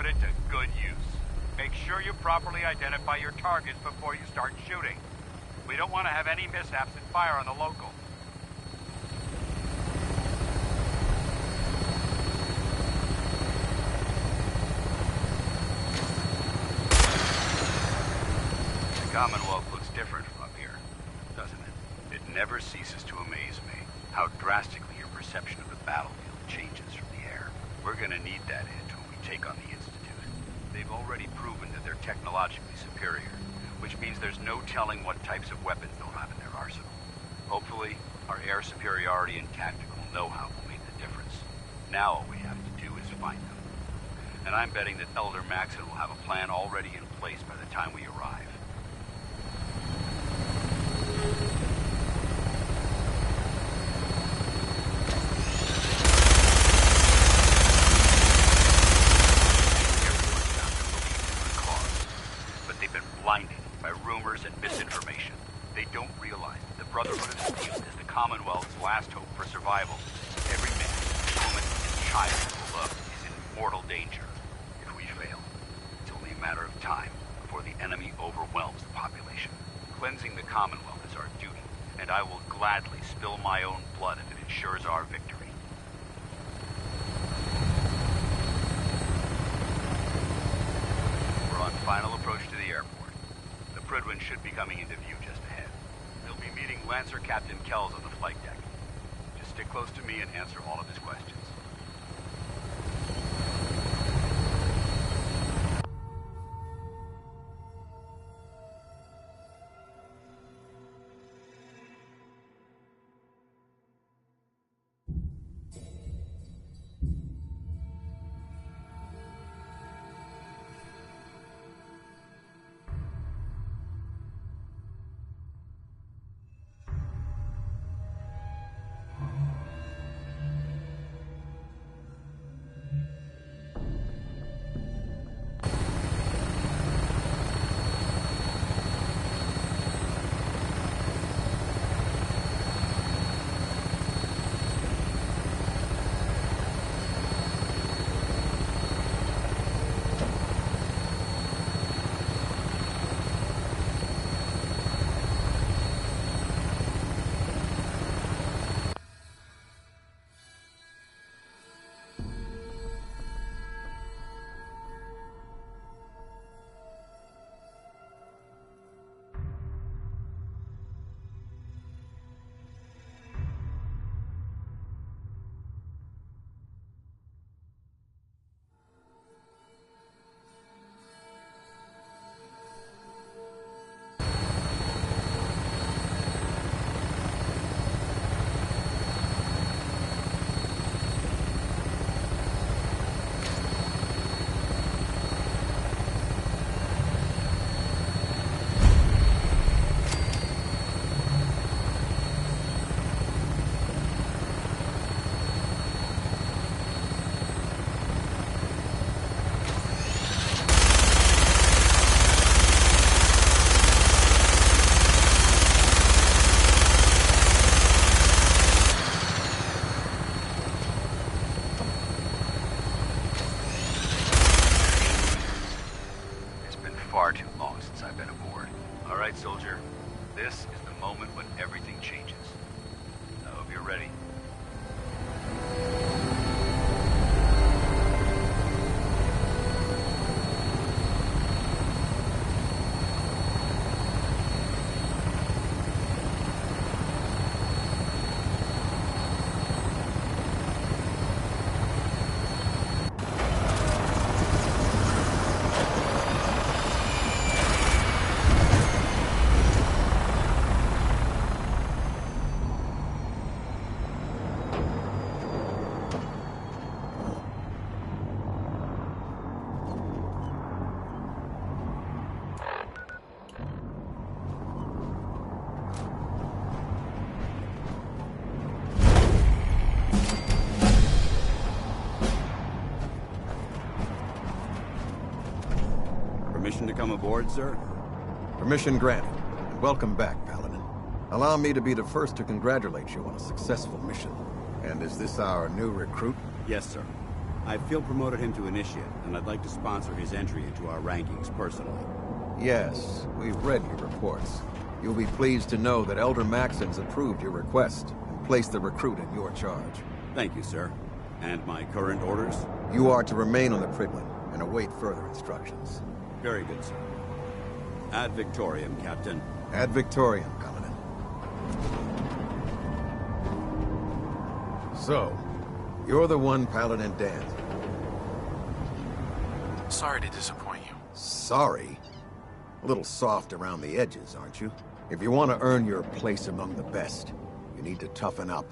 put it to good use. Make sure you properly identify your targets before you start shooting. We don't want to have any mishaps and fire on the local. The Commonwealth looks different from up here, doesn't it? It never ceases to amaze me how drastically your perception of the battlefield changes from the air. We're gonna need that edge when we take on the Institute. They've already proven that they're technologically superior, which means there's no telling what types of weapons they'll have in their arsenal. Hopefully, our air superiority and tactical know-how will make the difference. Now all we have to do is find them. And I'm betting that Elder Maxson will have a plan already in place by the time we arrive. Blinded by rumors and misinformation. They don't realize that the Brotherhood of Steel is the Commonwealth's last hope for survival. Every man, woman, and child below is in mortal danger. If we fail, it's only a matter of time before the enemy overwhelms the population. Cleansing the Commonwealth is our duty, and I will gladly spill my own blood if it ensures our victory. We're on final approach to the airport. Prydwen should be coming into view just ahead. They'll be meeting Lancer Captain Kells on the flight deck. Just stick close to me and answer all of his questions. Far too long since I've been aboard. All right, soldier. This is the moment when everything changes. I hope you're ready. Permission to come aboard, sir? Permission granted. And welcome back, Paladin. Allow me to be the first to congratulate you on a successful mission. And is this our new recruit? Yes, sir. I feel promoted him to initiate, and I'd like to sponsor his entry into our rankings personally. Yes, we've read your reports. You'll be pleased to know that Elder Maxon's approved your request and placed the recruit in your charge. Thank you, sir. And my current orders? You are to remain on the Priglen and await further instructions. Very good, sir. Ad Victoriam, Captain. Ad Victoriam, Paladin. So, you're the one Paladin Dan. Sorry to disappoint you. Sorry? A little soft around the edges, aren't you? If you want to earn your place among the best, you need to toughen up.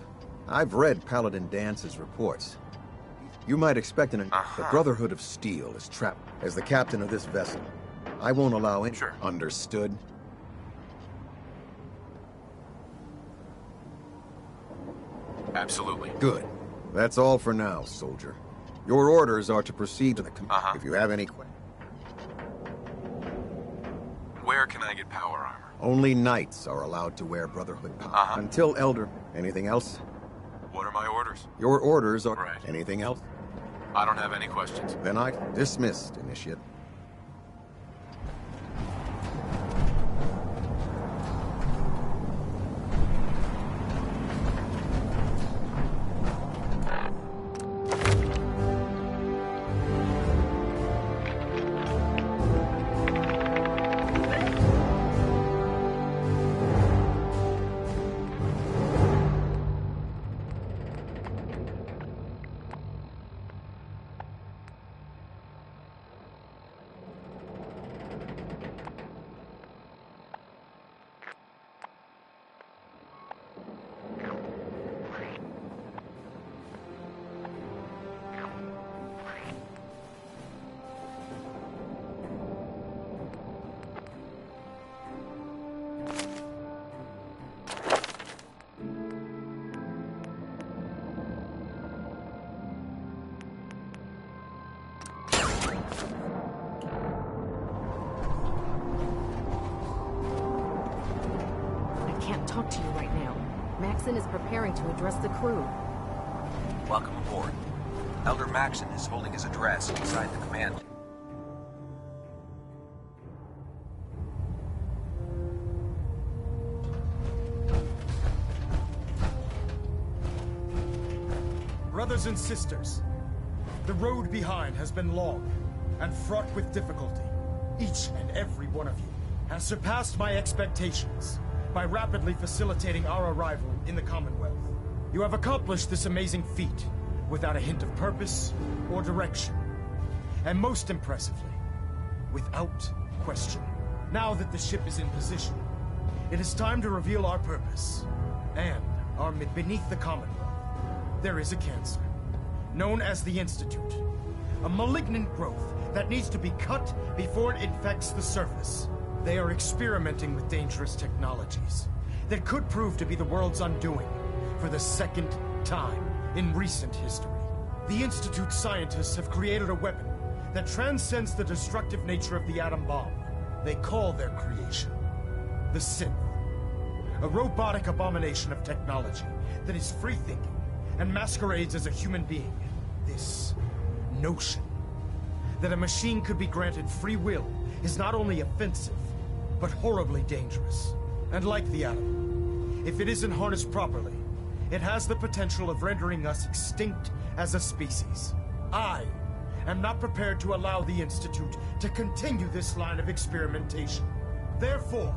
I've read Paladin Dance's reports. You might expect the Brotherhood of Steel is trapped. As the captain of this vessel, I won't allow it. Sure. Understood? Absolutely. Good. That's all for now, soldier. Your orders are to proceed to the If you have any questions. Where can I get power armor? Only knights are allowed to wear Brotherhood power. Until Elder. Anything else? What are my orders? Your orders are... Right. Anything else? I don't have any questions. Then I dismissed, Initiate. Talk to you right now. Maxon is preparing to address the crew. Welcome aboard. Elder Maxon is holding his address inside the command. Brothers and sisters, the road behind has been long and fraught with difficulty. Each and every one of you has surpassed my expectations by rapidly facilitating our arrival in the Commonwealth. You have accomplished this amazing feat without a hint of purpose or direction. And most impressively, without question. Now that the ship is in position, it is time to reveal our purpose and our beneath the Commonwealth. There is a cancer, known as the Institute. A malignant growth that needs to be cut before it infects the surface. They are experimenting with dangerous technologies that could prove to be the world's undoing for the second time in recent history. The Institute's scientists have created a weapon that transcends the destructive nature of the atom bomb. They call their creation the Synth. A robotic abomination of technology that is free-thinking and masquerades as a human being. This notion that a machine could be granted free will is not only offensive, but horribly dangerous. And like the atom, if it isn't harnessed properly, it has the potential of rendering us extinct as a species. I am not prepared to allow the Institute to continue this line of experimentation. Therefore,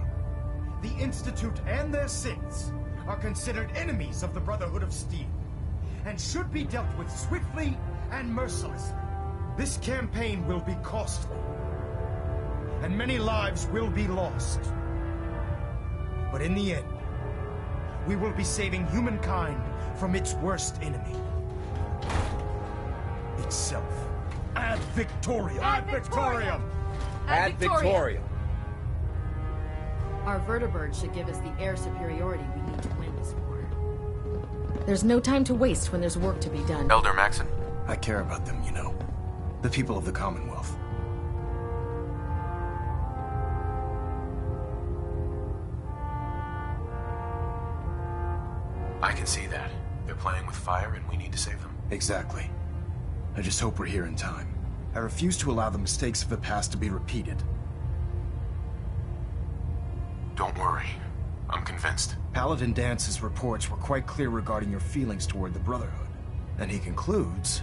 the Institute and their synths are considered enemies of the Brotherhood of Steel, and should be dealt with swiftly and mercilessly. This campaign will be costly, and many lives will be lost. But in the end, we will be saving humankind from its worst enemy. Itself. Ad Victoriam! Ad Victoriam! Ad Victoriam! Our vertibird should give us the air superiority we need to win this war. There's no time to waste when there's work to be done. Elder Maxon. I care about them, you know. The people of the Commonwealth. I can see that. They're playing with fire and we need to save them. Exactly. I just hope we're here in time. I refuse to allow the mistakes of the past to be repeated. Don't worry. I'm convinced. Paladin Dance's reports were quite clear regarding your feelings toward the Brotherhood. And he concludes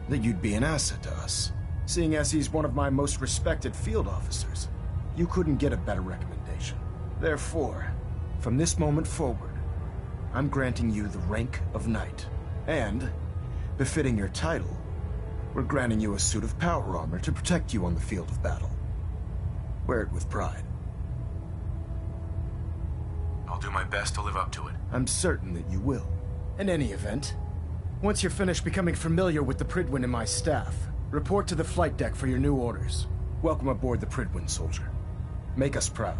that you'd be an asset to us. Seeing as he's one of my most respected field officers, you couldn't get a better recommendation. Therefore, from this moment forward, I'm granting you the rank of Knight. And, befitting your title, we're granting you a suit of power armor to protect you on the field of battle. Wear it with pride. I'll do my best to live up to it. I'm certain that you will. In any event, once you're finished becoming familiar with the Prydwen and my staff, report to the flight deck for your new orders. Welcome aboard the Prydwen, soldier. Make us proud.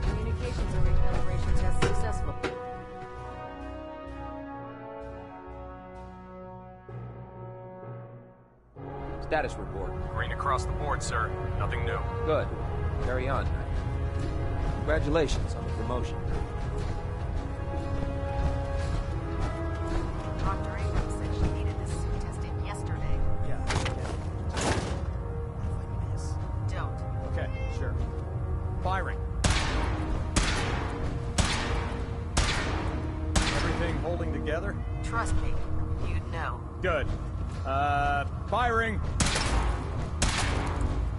Communications and recalibration test successful. Status report. Green across the board, sir. Nothing new. Good. Carry on. Congratulations on the promotion. Dr. Abrams said she needed this suit tested yesterday. Yeah. Don't. Okay, sure. Firing. Everything holding together? Trust me, you'd know. Good. Firing!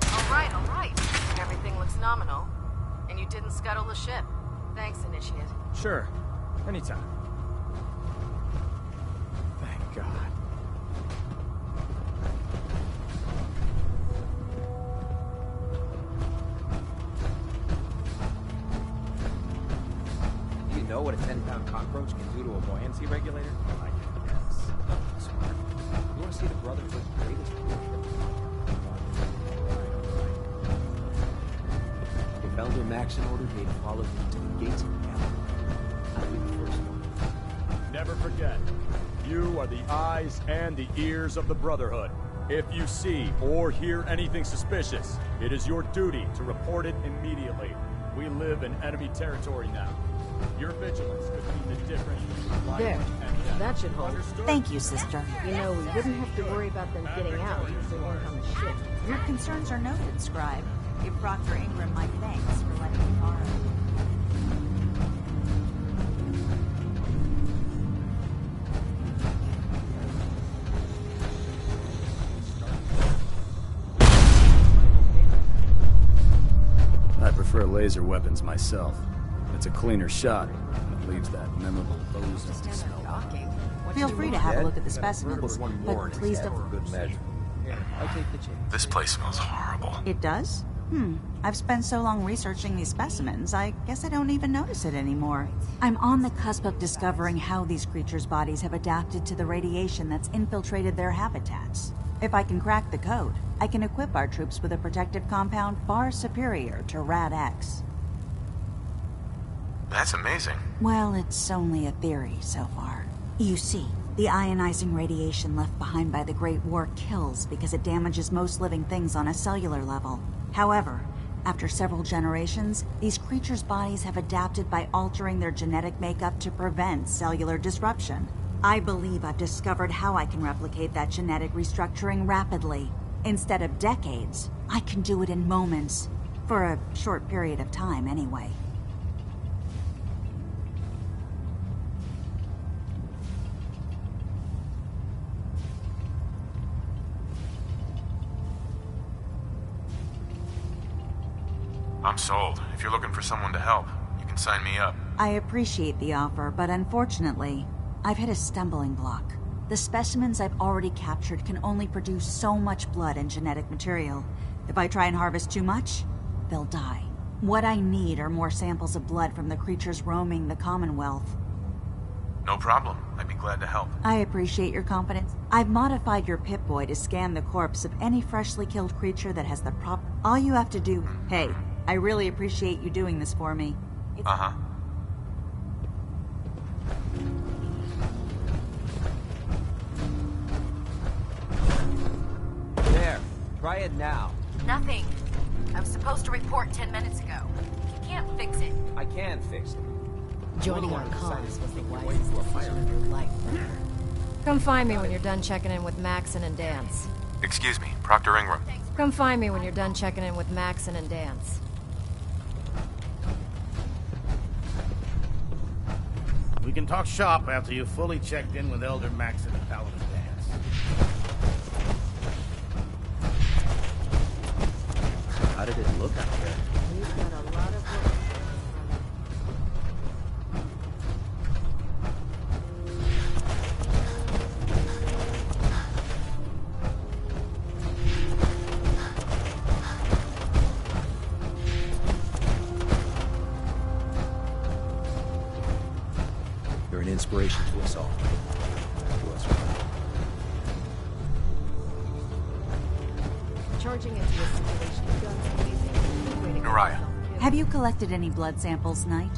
All right. Everything looks nominal. And you didn't scuttle the ship. Thanks, Initiate. Sure. Anytime. Thank God. Do you know what a 10-pound cockroach can do to a buoyancy regulator? I guess. Smart. You want to see the Brotherhood's greatest warship? If Elder Maxon ordered me to follow him to the gates of hell, I'll be the first one. Never forget, you are the eyes and the ears of the Brotherhood. If you see or hear anything suspicious, it is your duty to report it immediately. We live in enemy territory now. Your vigilance could mean the difference between life There. and death. That should hold. Understood? Thank you, sister. You know, we wouldn't have to worry about them getting out if they weren't on the ship. Your concerns are noted, Scribe. Give Proctor Ingram my thanks for letting me borrow. I prefer laser weapons myself. It's a cleaner shot, and it leaves that memorable ozone smell. Feel free to have a look at the specimens, but please don't... For good measure. Here, I take the chance. This place smells horrible. It does? I've spent so long researching these specimens, I guess I don't even notice it anymore. I'm on the cusp of discovering how these creatures' bodies have adapted to the radiation that's infiltrated their habitats. If I can crack the code, I can equip our troops with a protective compound far superior to Rad-X. That's amazing. Well, it's only a theory so far. You see, the ionizing radiation left behind by the Great War kills because it damages most living things on a cellular level. However, after several generations, these creatures' bodies have adapted by altering their genetic makeup to prevent cellular disruption. I believe I've discovered how I can replicate that genetic restructuring rapidly. Instead of decades, I can do it in moments. For a short period of time, anyway. I'm sold. If you're looking for someone to help, you can sign me up. I appreciate the offer, but unfortunately, I've hit a stumbling block. The specimens I've already captured can only produce so much blood and genetic material. If I try and harvest too much, they'll die. What I need are more samples of blood from the creatures roaming the Commonwealth. No problem. I'd be glad to help. I appreciate your confidence. I've modified your Pip-Boy to scan the corpse of any freshly killed creature that has the prop... All you have to do... Hey, I really appreciate you doing this for me. Uh-huh. There. Try it now. Nothing. I was supposed to report 10 minutes ago. You can't fix it. I can fix it. Joining our cause was the wisest decision of your life. Come find me when you're done checking in with Maxon and Dance. Excuse me, Proctor Ingram. Come find me when you're done checking in with Maxon and Dance. We can talk shop after you've fully checked in with Elder Maxon and Paladin Dance. How did it look out there? We've got a lot of work. You're an inspiration to us all. Charging into a situation guns blazing. Uriah. Have you collected any blood samples, Knight?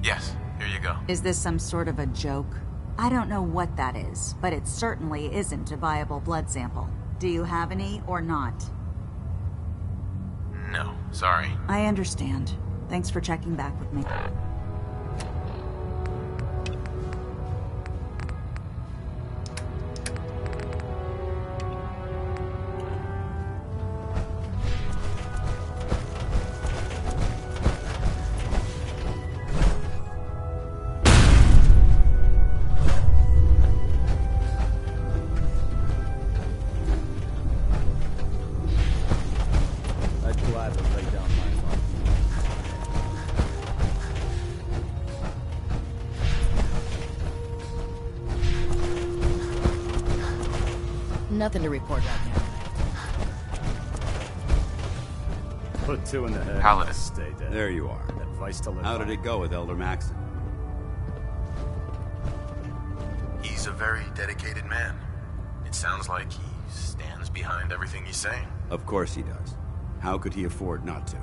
Yes, here you go. Is this some sort of a joke? I don't know what that is, but it certainly isn't a viable blood sample. Do you have any or not? No, sorry. I understand. Thanks for checking back with me. I'd gladly lay down my life. Nothing to report right now. Put two in the head. Paladin. Stay dead. There you are. Advice to live How by. did it go with Elder Maxon? He's a very dedicated man. It sounds like he stands behind everything he's saying. Of course he does. How could he afford not to?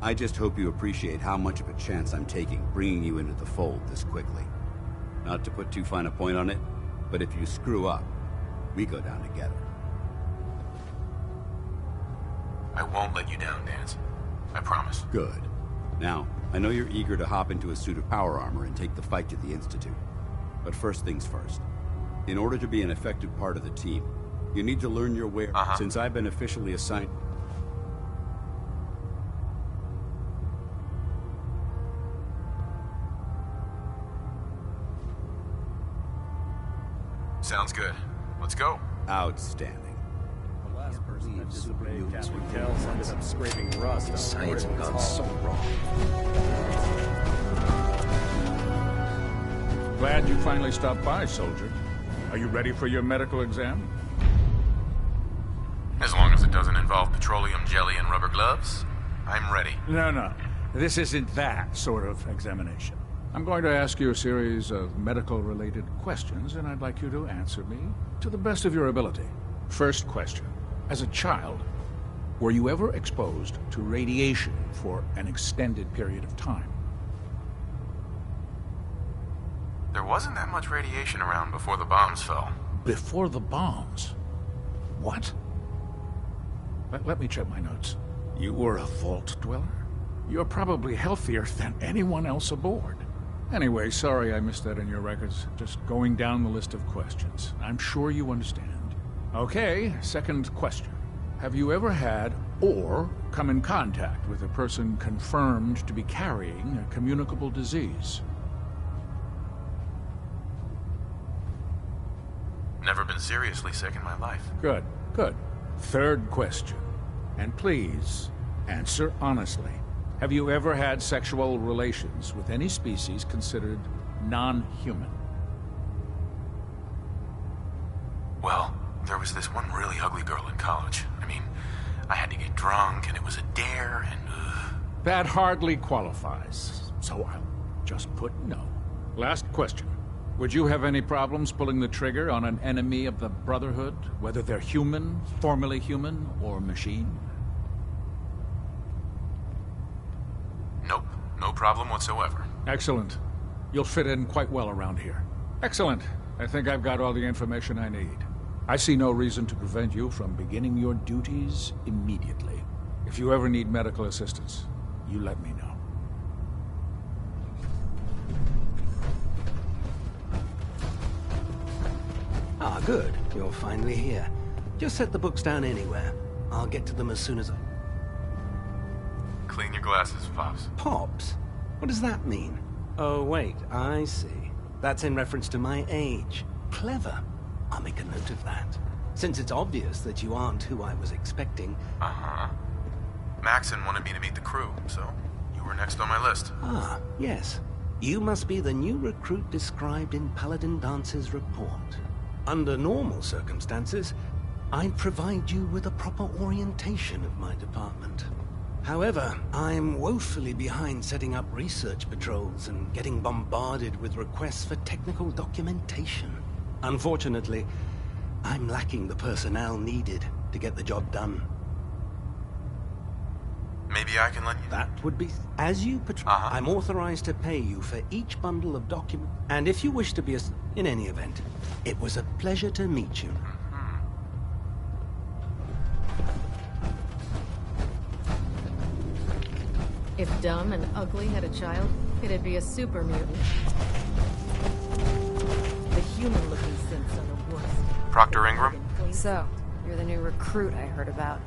I just hope you appreciate how much of a chance I'm taking bringing you into the fold this quickly. Not to put too fine a point on it, but if you screw up, we go down together. I won't let you down, Dance. I promise. Good. Now, I know you're eager to hop into a suit of power armor and take the fight to the Institute. But first things first. In order to be an effective part of the team, you need to learn your way. Since I've been officially assigned... Sounds good. Let's go. Outstanding. The last person that disobeyed Captain Kells ended up scraping rust. Science has gone so wrong. Glad you finally stopped by, soldier. Are you ready for your medical exam? As long as it doesn't involve petroleum jelly and rubber gloves, I'm ready. No. This isn't that sort of examination. I'm going to ask you a series of medical-related questions, and I'd like you to answer me to the best of your ability. First question. As a child, were you ever exposed to radiation for an extended period of time? There wasn't that much radiation around before the bombs fell. Before the bombs? What? Let me check my notes. You were a vault dweller? You're probably healthier than anyone else aboard. Anyway, sorry I missed that in your records. Just going down the list of questions. I'm sure you understand. Okay, second question. Have you ever had or come in contact with a person confirmed to be carrying a communicable disease? Never been seriously sick in my life. Good. Third question. And please, answer honestly. Have you ever had sexual relations with any species considered non-human? Well, there was this one really ugly girl in college. I mean, I had to get drunk, and it was a dare, and That hardly qualifies, so I'll just put no. Last question. Would you have any problems pulling the trigger on an enemy of the Brotherhood, whether they're human, formerly human, or machine? Nope, no problem whatsoever. Excellent. You'll fit in quite well around here. Excellent. I think I've got all the information I need. I see no reason to prevent you from beginning your duties immediately. If you ever need medical assistance, you let me know. Ah, good. You're finally here. Just set the books down anywhere. I'll get to them as soon as I... Clean your glasses, Pops. Pops? What does that mean? Oh, wait, I see. That's in reference to my age. Clever. I'll make a note of that. Since it's obvious that you aren't who I was expecting... Uh-huh. Maxon wanted me to meet the crew, so you were next on my list. Ah, yes. You must be the new recruit described in Paladin Dance's report. Under normal circumstances, I'd provide you with a proper orientation of my department. However, I'm woefully behind setting up research patrols and getting bombarded with requests for technical documentation. Unfortunately, I'm lacking the personnel needed to get the job done. Maybe I can lend you... That would be... As you patrol, I'm authorized to pay you for each bundle of documents. And if you wish to be in any event, it was a pleasure to meet you. If Dumb and Ugly had a child, it'd be a super mutant. The human-looking synths are the worst. Proctor Ingram? So, you're the new recruit I heard about.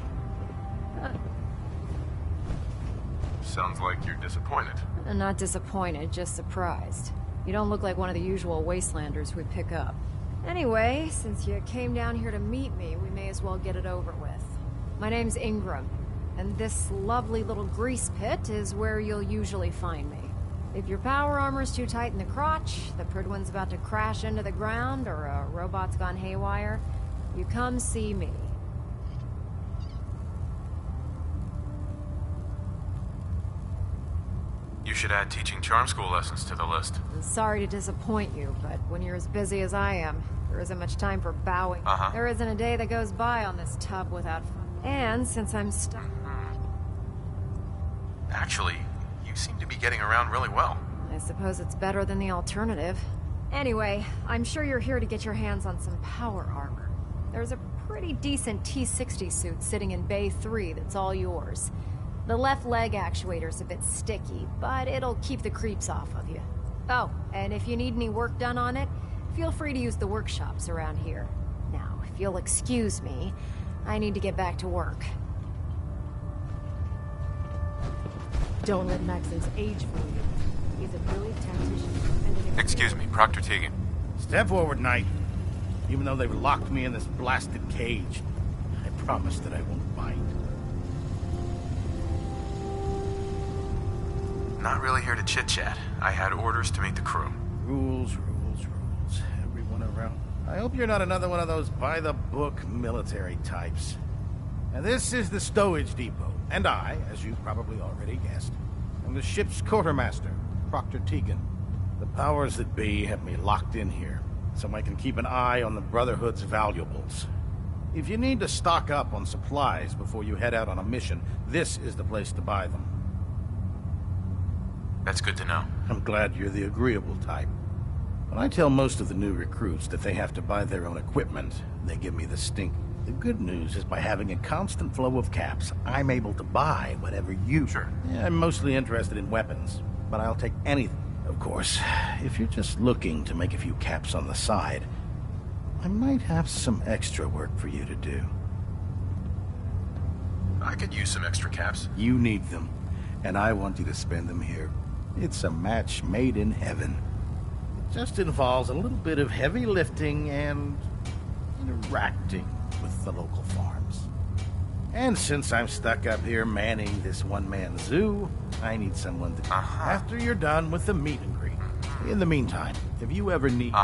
Sounds like you're disappointed. Not disappointed, just surprised. You don't look like one of the usual wastelanders we pick up. Anyway, since you came down here to meet me, we may as well get it over with. My name's Ingram, and this lovely little grease pit is where you'll usually find me. If your power armor's too tight in the crotch, the Prydwen's about to crash into the ground, or a robot's gone haywire, you come see me. You should add teaching charm school lessons to the list. I'm sorry to disappoint you, but when you're as busy as I am, there isn't much time for bowing. There isn't a day that goes by on this tub without fun. And since I'm stuck... Actually, you seem to be getting around really well. I suppose it's better than the alternative. Anyway, I'm sure you're here to get your hands on some power armor. There's a pretty decent T-60 suit sitting in Bay 3 that's all yours. The left leg actuator's a bit sticky, but it'll keep the creeps off of you. Oh, and if you need any work done on it, feel free to use the workshops around here. Now, if you'll excuse me, I need to get back to work. Don't let Maxon's age fool you. He's a brilliant tactician. And Excuse me, Proctor Tegan. Step forward, Knight. Even though they've locked me in this blasted cage, I promise that I won't bite. Not really here to chit-chat. I had orders to meet the crew. Rules. Everyone around. I hope you're not another one of those by-the-book military types. Now, this is the stowage depot, and I, as you probably already guessed, am the ship's quartermaster, Proctor Tegan. The powers that be have me locked in here, so I can keep an eye on the Brotherhood's valuables. If you need to stock up on supplies before you head out on a mission, this is the place to buy them. That's good to know. I'm glad you're the agreeable type. When I tell most of the new recruits that they have to buy their own equipment, they give me the stink. The good news is by having a constant flow of caps, I'm able to buy whatever you... Sure. Yeah, I'm mostly interested in weapons, but I'll take anything. Of course, if you're just looking to make a few caps on the side, I might have some extra work for you to do. I could use some extra caps. You need them, and I want you to spend them here. It's a match made in heaven. It just involves a little bit of heavy lifting and interacting with the local farms. And since I'm stuck up here manning this one-man zoo, I need someone to... After you're done with the meet and greet. In the meantime, if you ever need...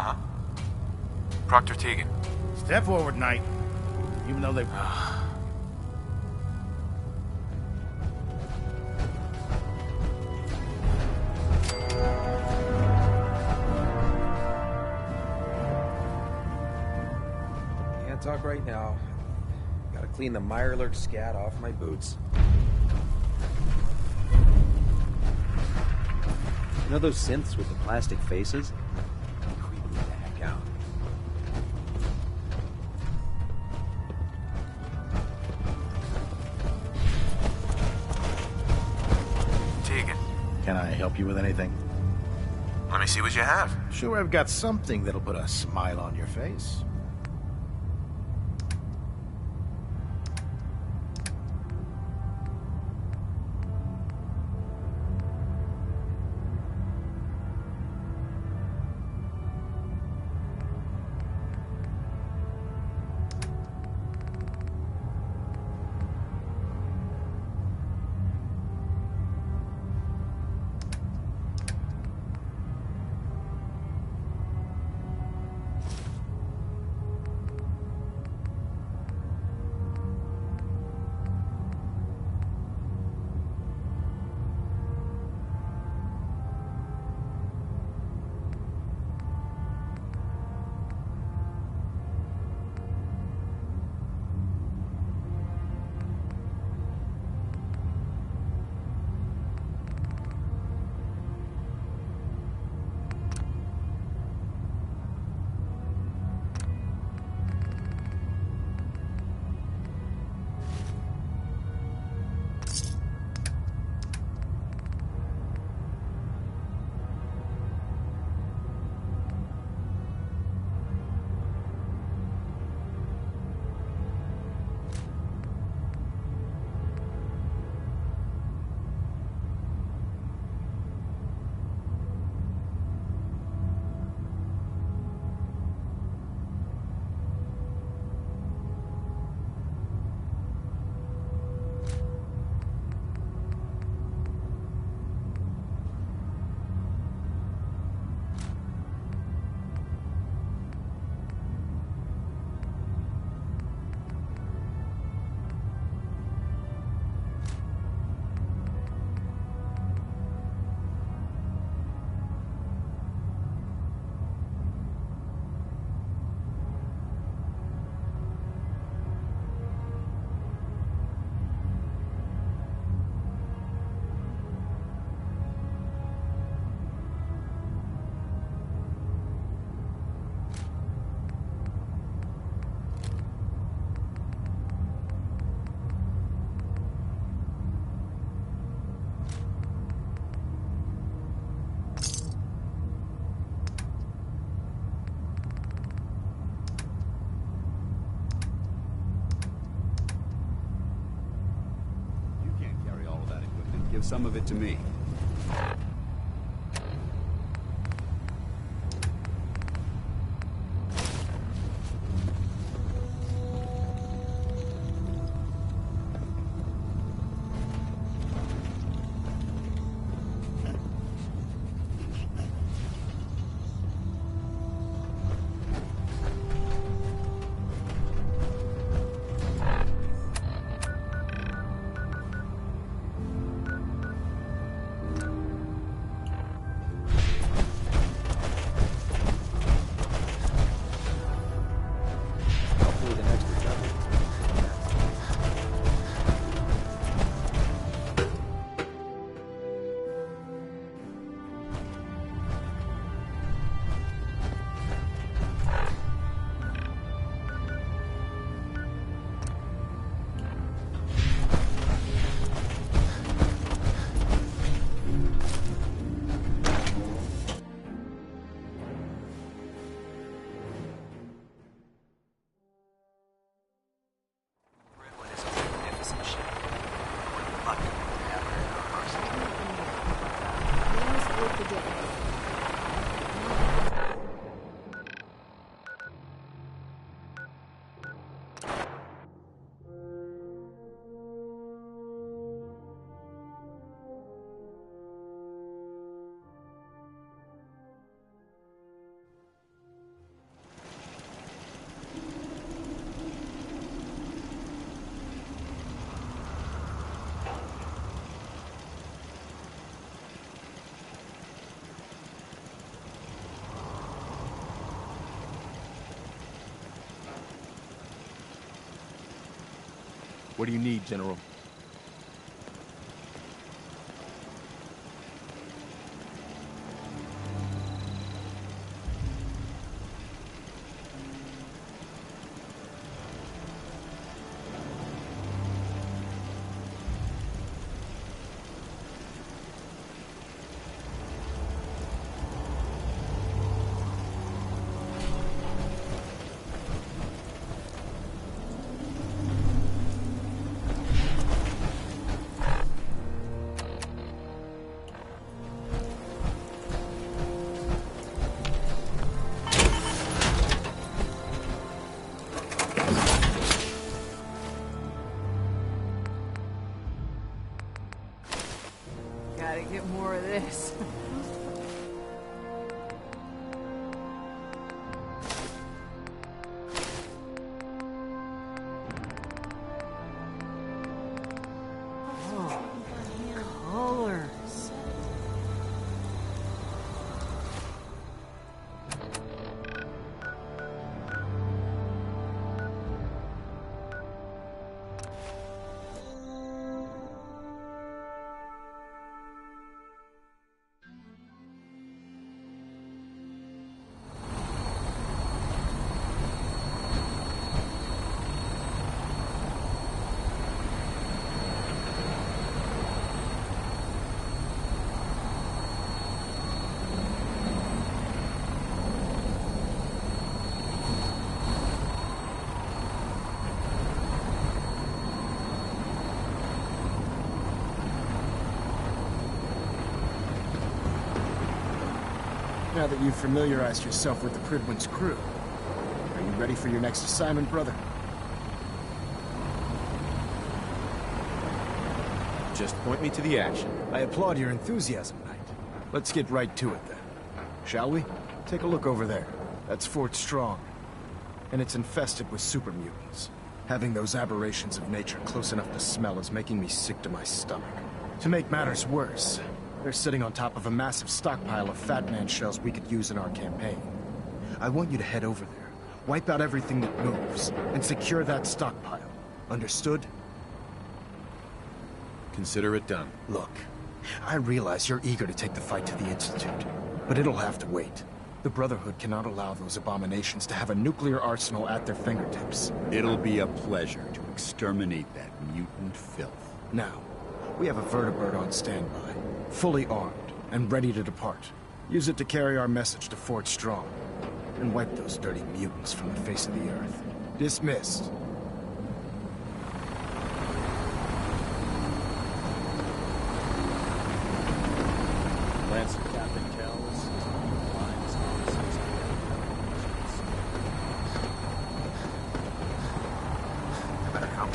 Proctor Tegan. Step forward, Knight. Even though they... Can't talk right now. Gotta clean the Mirelurk scat off my boots. You know those synths with the plastic faces? Creep me the heck out. Can I help you with anything? Let me see what you have. Sure, I've got something that'll put a smile on your face. Give some of it to me. What do you need, General? this. Colors. Now that you've familiarized yourself with the Prydwen's crew, are you ready for your next assignment, brother? Just point me to the action. I applaud your enthusiasm, Knight. Let's get right to it, then. Shall we? Take a look over there. That's Fort Strong. And it's infested with super mutants. Having those aberrations of nature close enough to smell is making me sick to my stomach. To make matters worse, they're sitting on top of a massive stockpile of Fat Man shells we could use in our campaign. I want you to head over there, wipe out everything that moves, and secure that stockpile. Understood? Consider it done. Look, I realize you're eager to take the fight to the Institute, but it'll have to wait. The Brotherhood cannot allow those abominations to have a nuclear arsenal at their fingertips. It'll be a pleasure to exterminate that mutant filth. Now, we have a vertibird on standby, fully armed and ready to depart. Use it to carry our message to Fort Strong, and wipe those dirty mutants from the face of the earth. Dismissed. Lancer Captain Kells. Lines officers. I better come.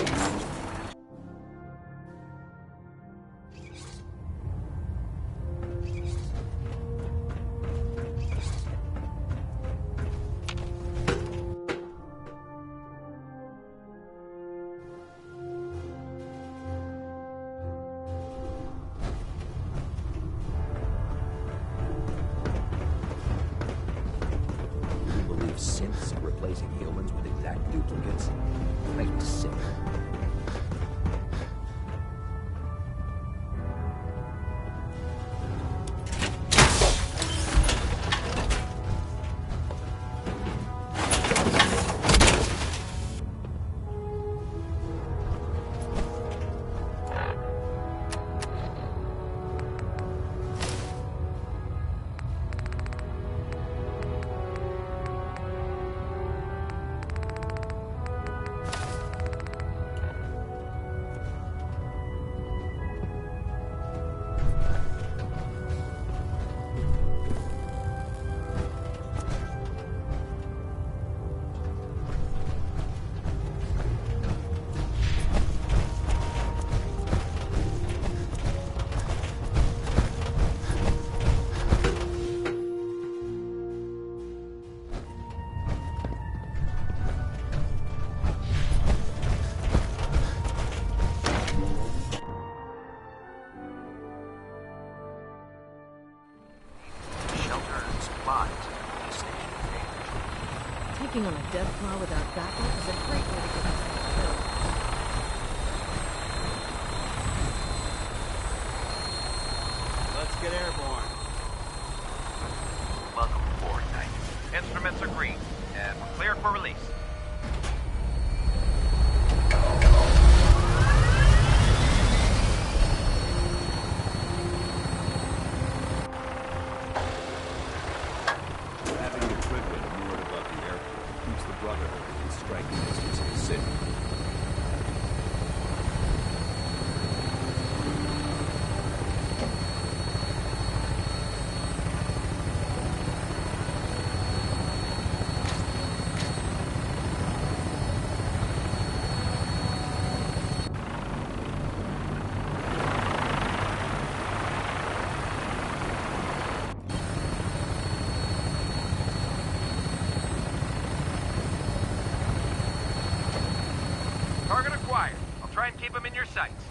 Synths replacing humans with exact duplicates. Makes me sick. Taking on a death claw without backup is a great way to get yourself killed. Let's get airborne. Welcome aboard, Knight. Instruments are green, and we're cleared for release. Having the Prydwen moored above the airport keeps the Brotherhood within striking distance of the city. Try and keep them in your sights.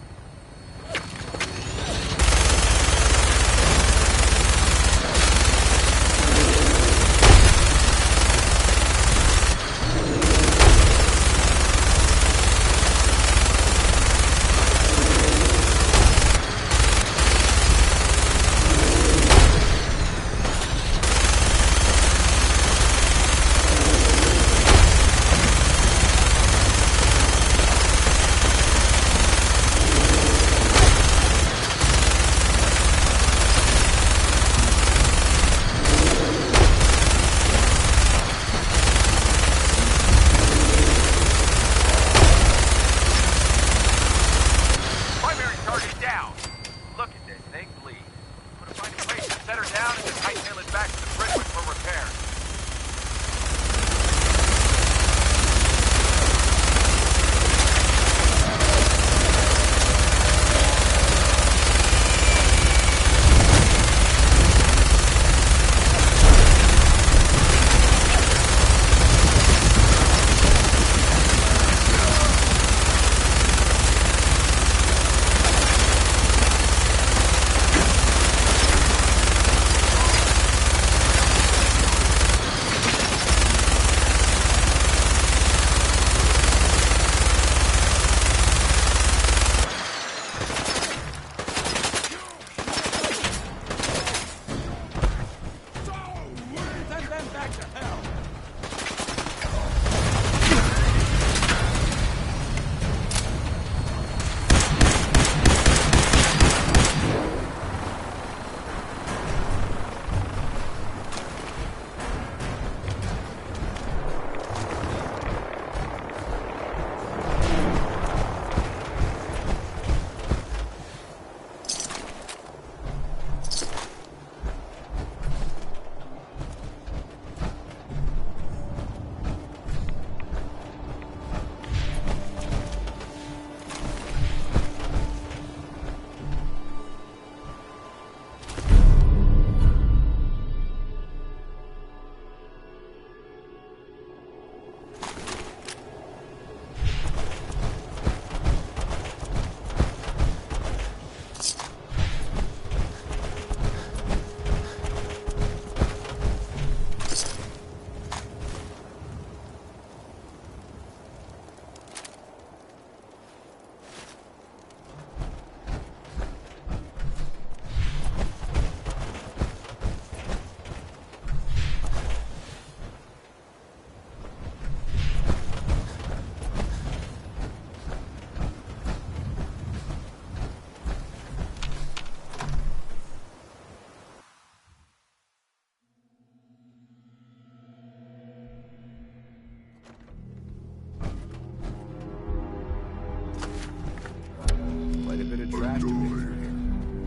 trash to dig through here.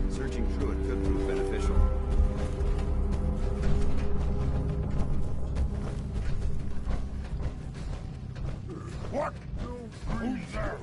Searching through it could prove beneficial. What? Who's there?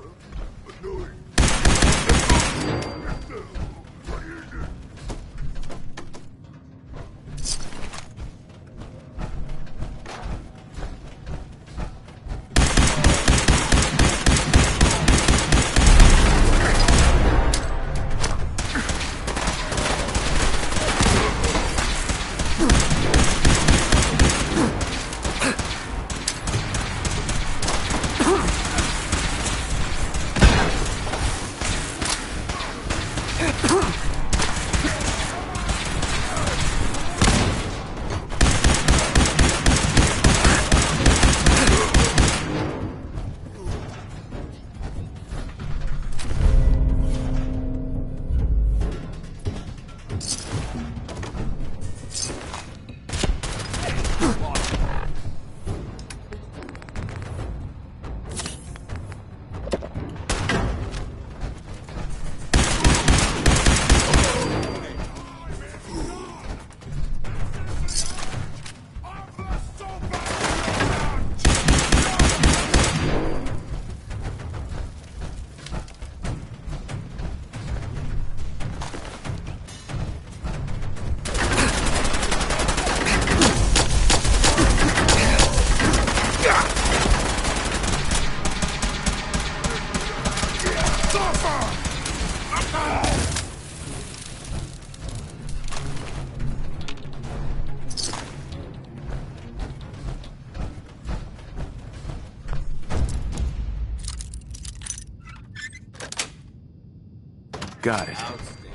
Got it. Outstanding.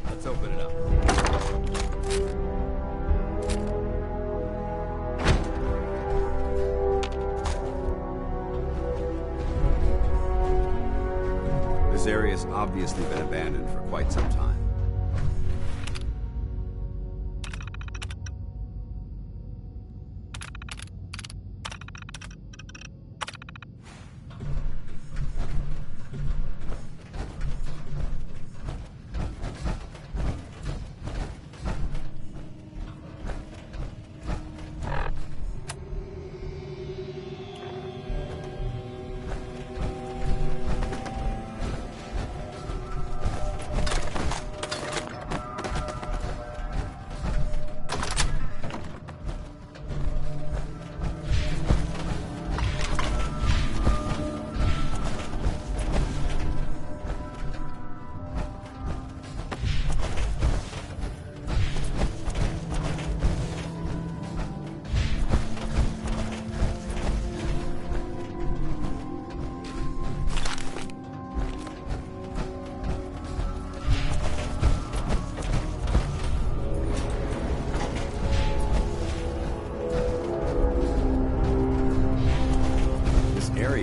Let's open it up. This area's obviously been abandoned for quite some time.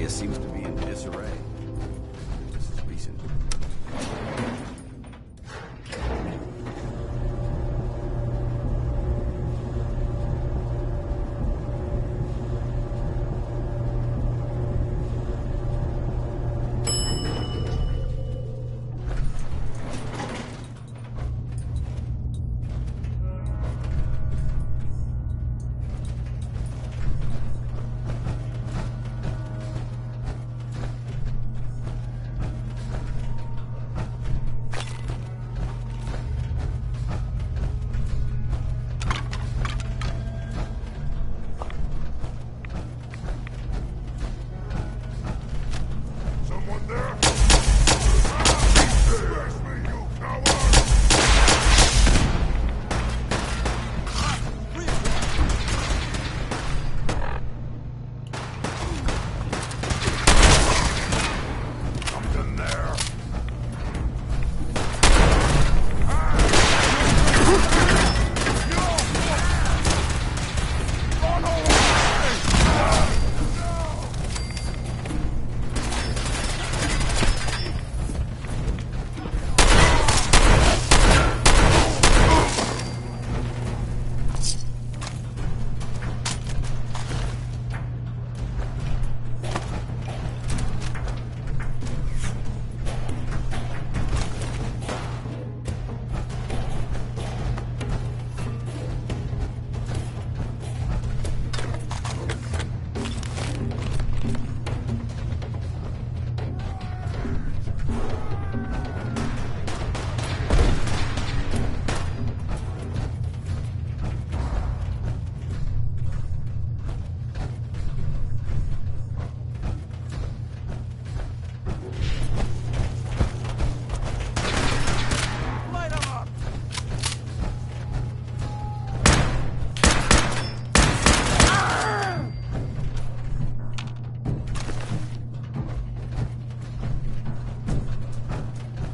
Seems to be in disarray. This is recent.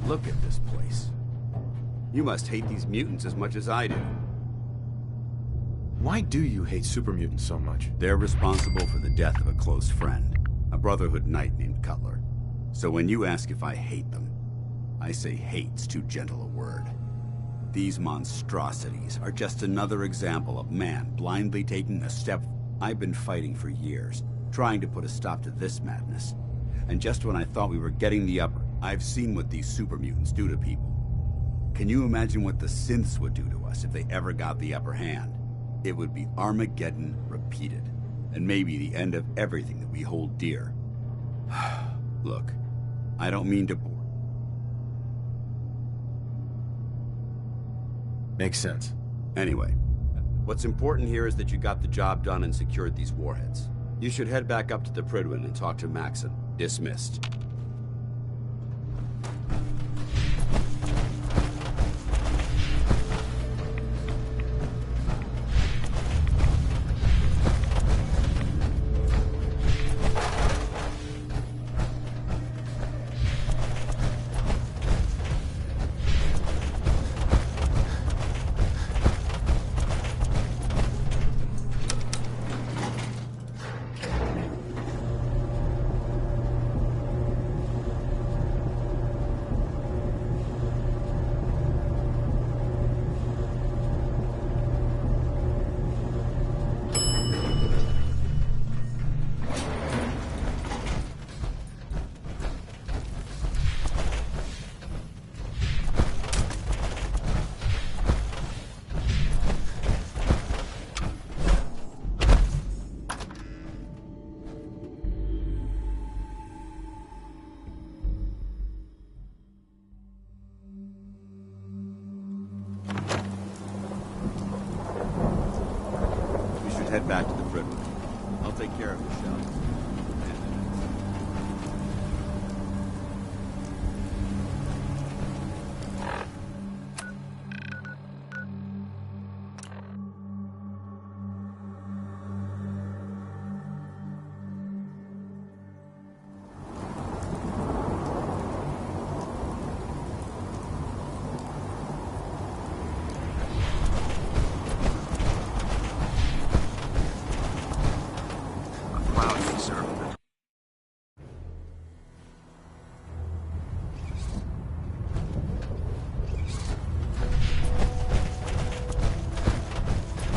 Look at this place. You must hate these mutants as much as I do. Why do you hate super mutants so much? They're responsible for the death of a close friend, a Brotherhood knight named Cutler. So when you ask if I hate them, I say hate's too gentle a word. These monstrosities are just another example of man blindly taking a step. I've been fighting for years, trying to put a stop to this madness. And just when I thought we were getting the upper, I've seen what these super mutants do to people. Can you imagine what the synths would do to us if they ever got the upper hand? It would be Armageddon repeated, and maybe the end of everything that we hold dear. Look, I don't mean to bore. Makes sense. Anyway, what's important here is that you got the job done and secured these warheads. You should head back up to the Prydwen and talk to Maxon. Dismissed. head back to the Brentwood. I'll take care of the shell.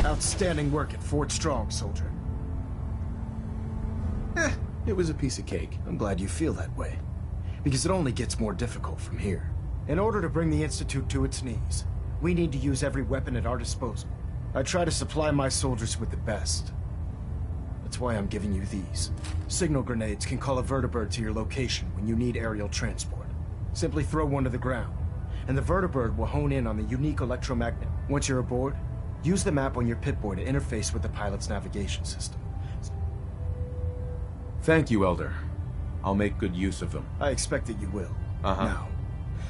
Outstanding work at Fort Strong, soldier. It was a piece of cake. I'm glad you feel that way. Because it only gets more difficult from here. In order to bring the Institute to its knees, we need to use every weapon at our disposal. I try to supply my soldiers with the best. That's why I'm giving you these. Signal grenades can call a vertibird to your location when you need aerial transport. Simply throw one to the ground, and the vertibird will hone in on the unique electromagnet. Once you're aboard, use the map on your Pip-Boy to interface with the pilot's navigation system. Thank you, Elder. I'll make good use of them. I expect that you will. Uh-huh. Now,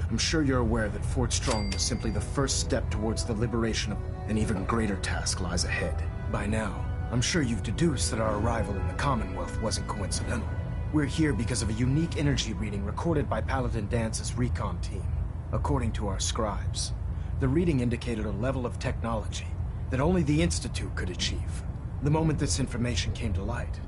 I'm sure you're aware that Fort Strong was simply the first step towards the liberation of an even greater task lies ahead. By now, I'm sure you've deduced that our arrival in the Commonwealth wasn't coincidental. We're here because of a unique energy reading recorded by Paladin Dance's recon team. According to our scribes, the reading indicated a level of technology that only the Institute could achieve. The moment this information came to light,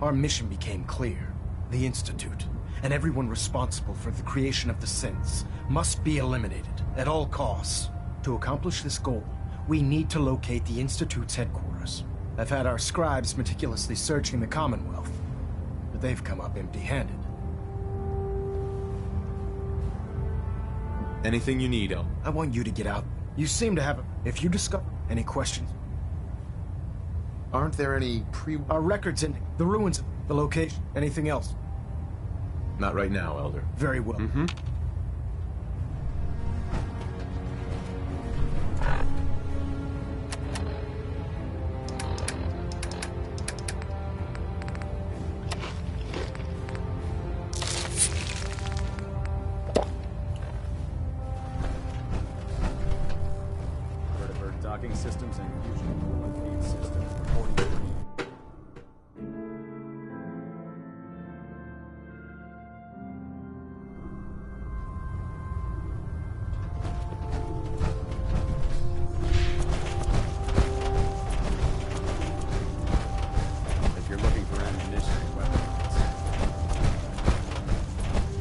our mission became clear. The Institute, and everyone responsible for the creation of the synths, must be eliminated at all costs. To accomplish this goal, we need to locate the Institute's headquarters. I've had our scribes meticulously searching the Commonwealth, but they've come up empty-handed. Anything you need, El. I want you to get out. You seem to have If you discover any questions... Aren't there any Our records in the ruins, the location, anything else? Not right now, Elder. Very well. Mm-hmm. Vertibird docking systems and fusion coolant feed systems reporting green. If you're looking for ammunition and weapons,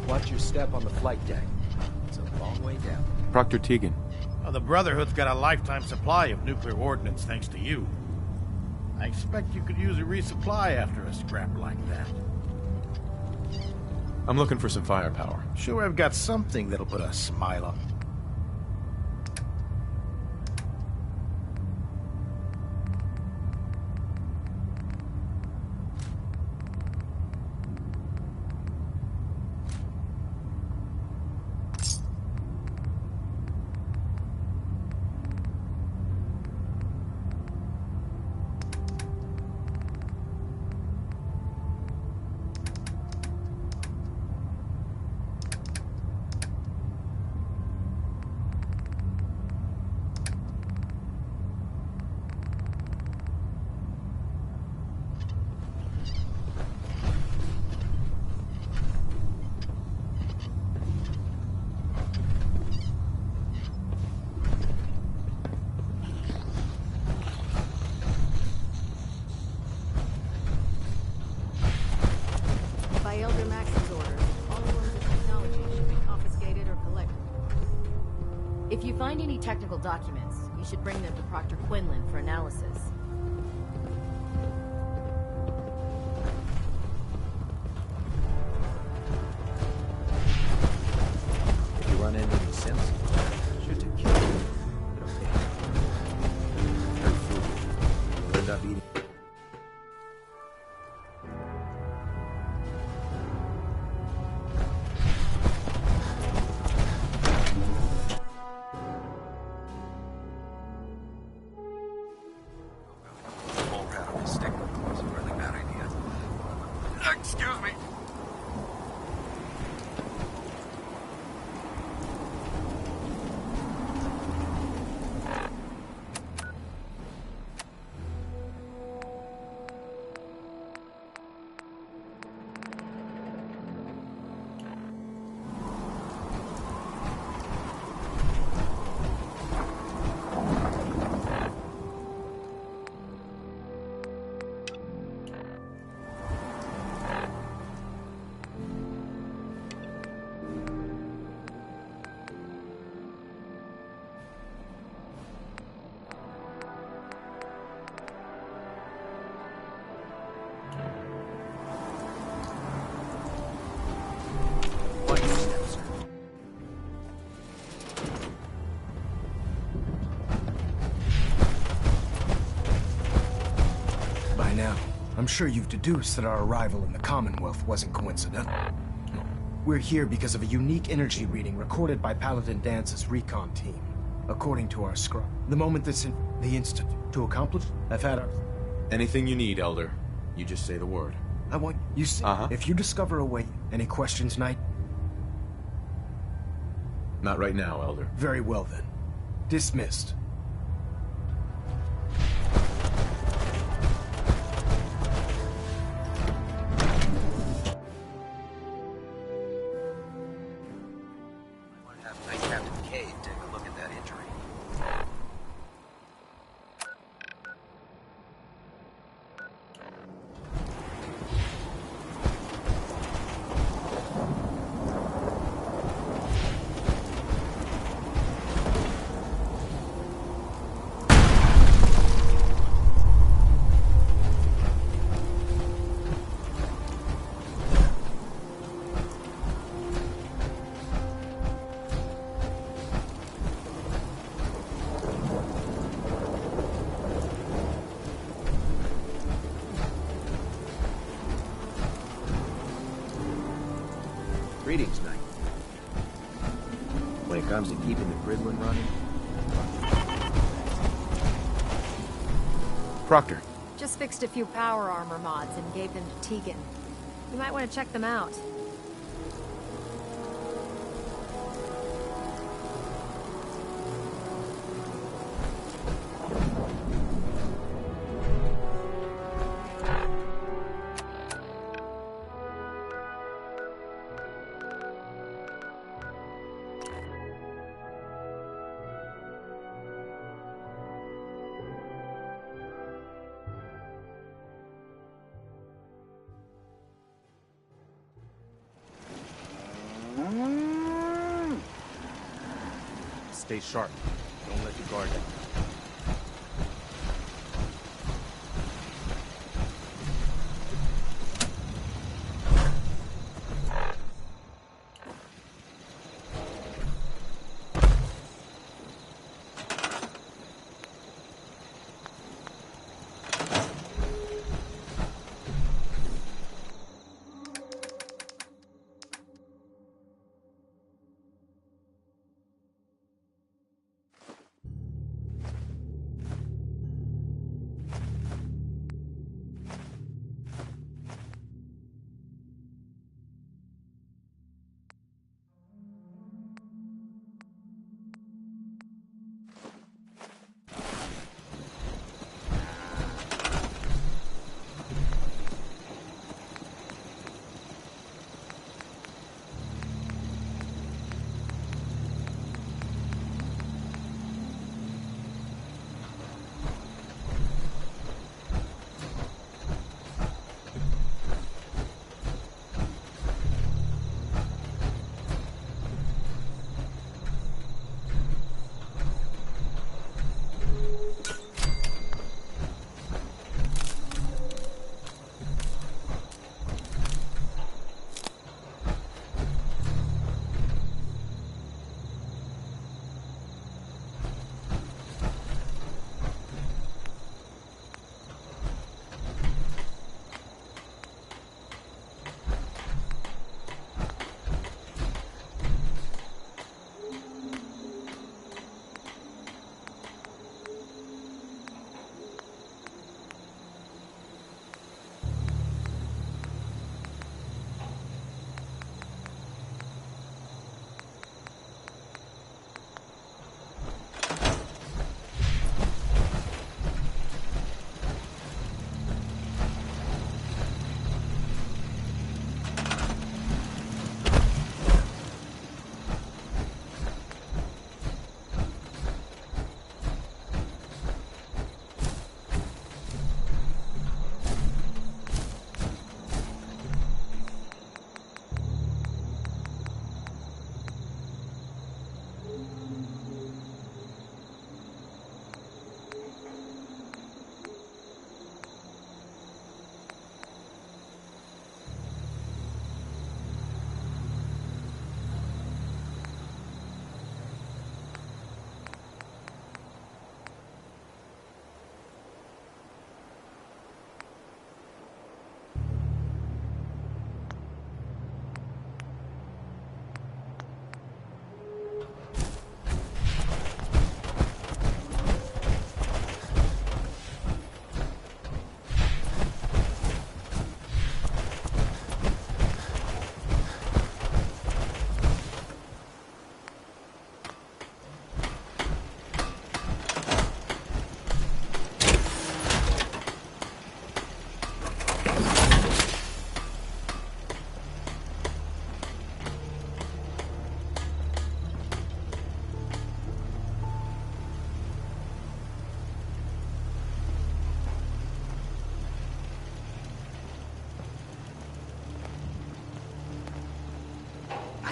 Watch your step on the flight deck. It's a long way down. Proctor Tegan. Well, the Brotherhood's got a lifetime supply of nuclear ordnance thanks to you. I expect you could use a resupply after a scrap like that. I'm looking for some firepower. Sure, I've got something that'll put a smile on. By Elder Max's orders, all forms of technology should be confiscated or collected. If you find any technical documents, you should bring them to Proctor Quinlan for analysis. If you run into any synths, shoot to kill you. But okay. Very frugal. You'll end up eating. Excuse me. I'm sure you've deduced that our arrival in the Commonwealth wasn't coincidental. We're here because of a unique energy reading recorded by Paladin Dance's recon team. According to our scribe, the moment that's in the Institute to accomplish, I've had our... Anything you need, Elder. You just say the word. I want... You see, if you discover a way... Any questions, Knight? Not right now, Elder. Very well, then. Dismissed. Greetings, Knight. When it comes to keeping the Gridland running... Proctor. Just fixed a few power armor mods and gave them to Tegan. You might want to check them out. Stay sharp. Don't let your guard down.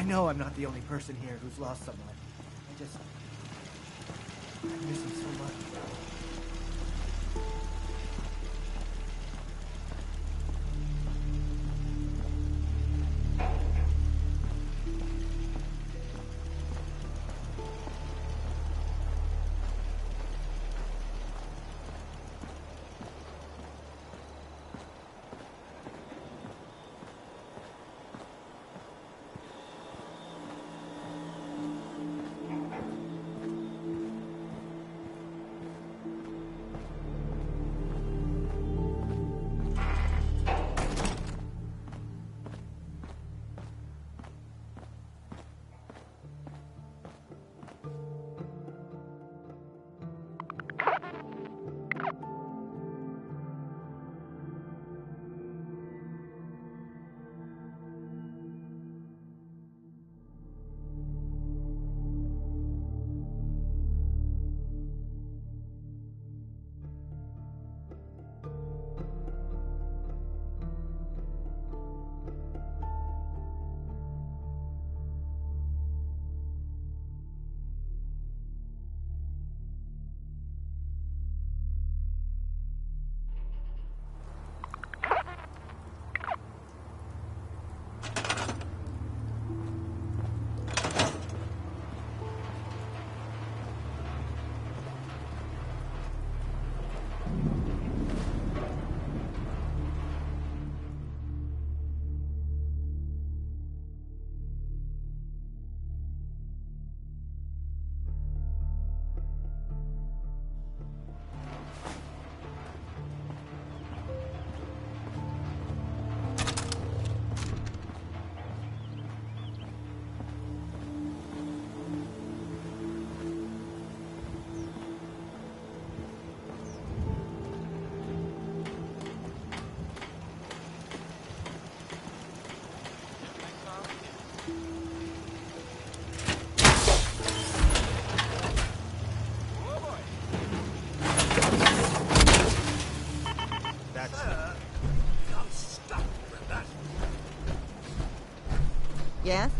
I know I'm not the only person here who's lost someone. I miss him so much. Yes?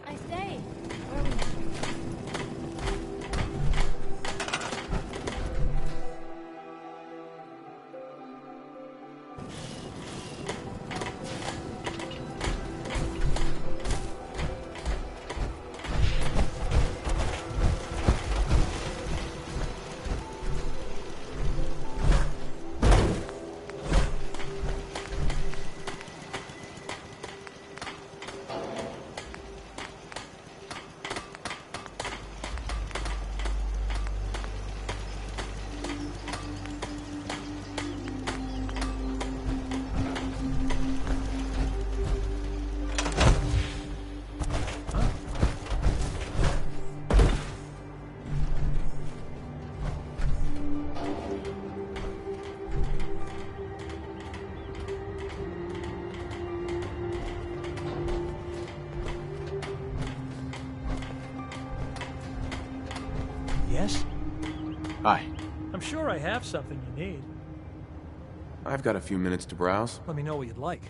I say, Yes? Hi. I'm sure I have something you need. I've got a few minutes to browse. Let me know what you'd like.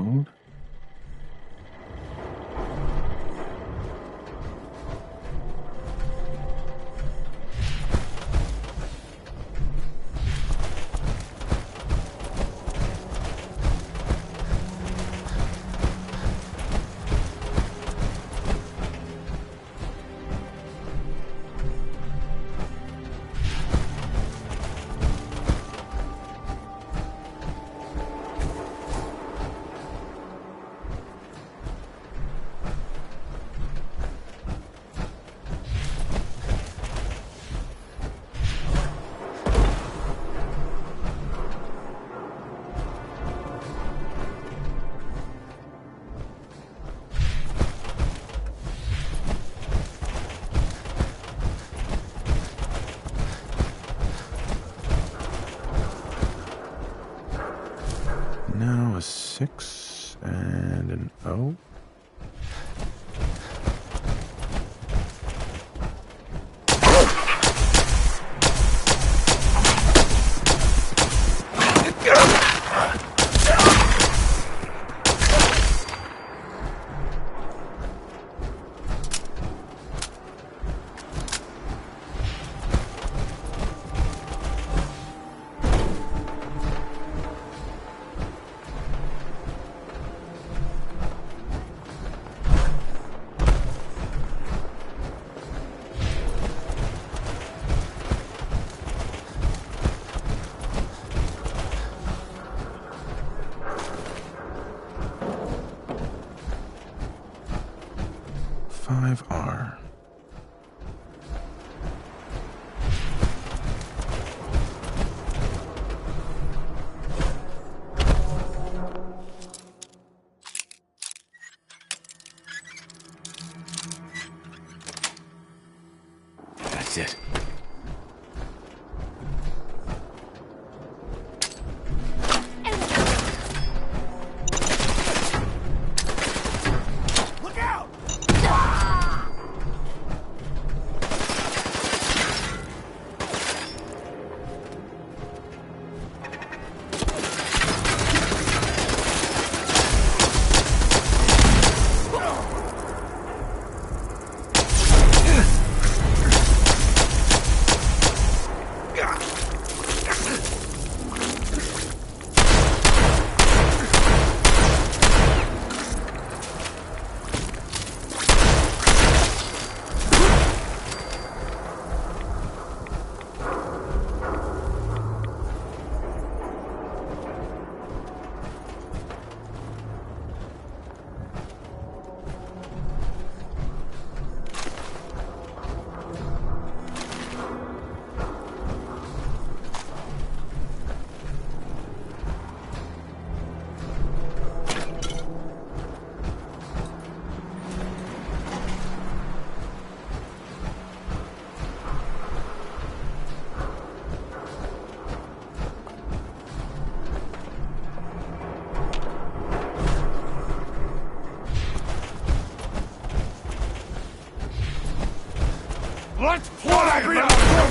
phone? Now a 6 and an O. R. That's it. Let's play!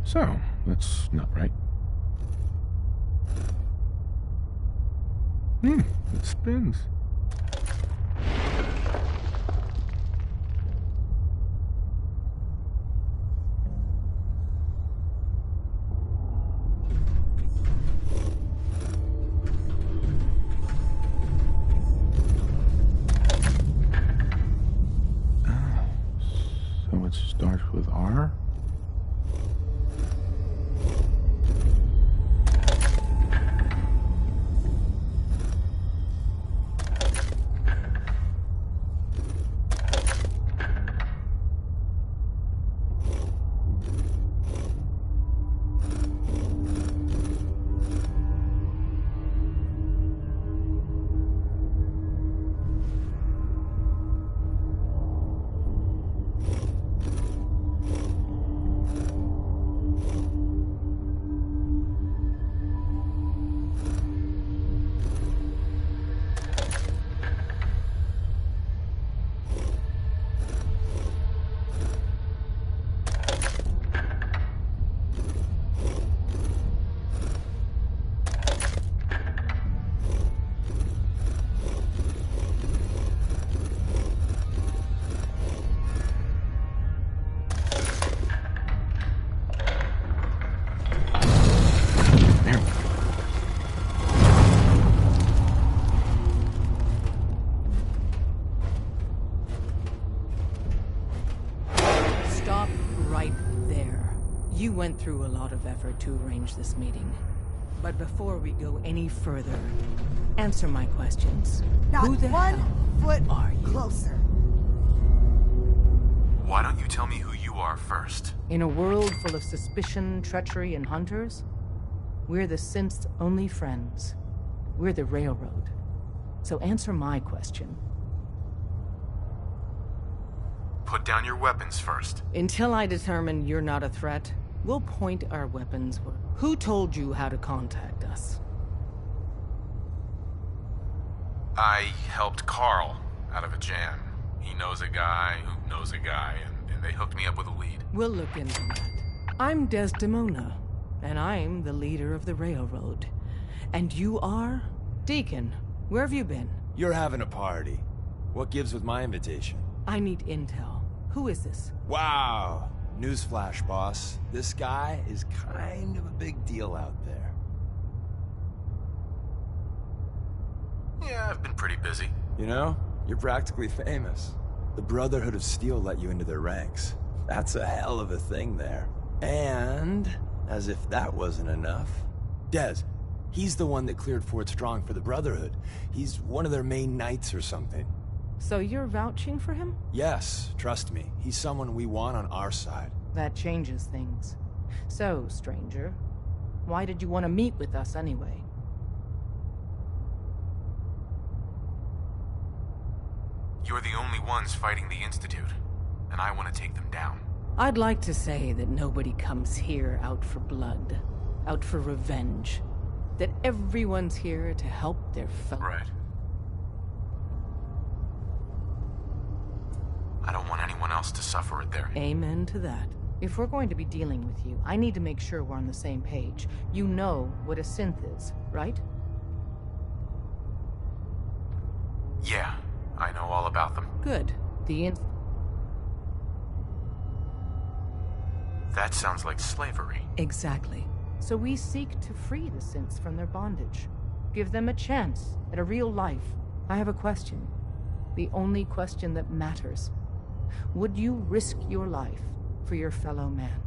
So, that's not right. It spins. So it starts with R? You went through a lot of effort to arrange this meeting. But before we go any further, answer my questions. Not Who the one hell foot are you? closer. Why don't you tell me who you are first? In a world full of suspicion, treachery, and hunters, we're the synth's only friends. We're the Railroad. So answer my question. Put down your weapons first. Until I determine you're not a threat, we'll point our weapons where... Who told you how to contact us? I helped Carl out of a jam. He knows a guy who knows a guy, and they hooked me up with a lead. We'll look into that. I'm Desdemona, and I'm the leader of the Railroad. And you are? Deacon, where have you been? You're having a party. What gives with my invitation? I need intel. Who is this? Wow. Newsflash, boss. This guy is kind of a big deal out there. Yeah, I've been pretty busy. You know, you're practically famous. The Brotherhood of Steel let you into their ranks. That's a hell of a thing there. And, as if that wasn't enough, Dez, he's the one that cleared Fort Strong for the Brotherhood. He's one of their main knights or something. So you're vouching for him? Yes, trust me. He's someone we want on our side. That changes things. So, stranger, why did you want to meet with us anyway? You're the only ones fighting the Institute, and I want to take them down. I'd like to say that nobody comes here out for blood, out for revenge. That everyone's here to help their fellow. Right. I don't want anyone else to suffer it there. Amen to that. If we're going to be dealing with you, I need to make sure we're on the same page. You know what a synth is, right? Yeah, I know all about them. Good. That sounds like slavery. Exactly. So we seek to free the synths from their bondage. Give them a chance at a real life. I have a question. The only question that matters. Would you risk your life for your fellow man?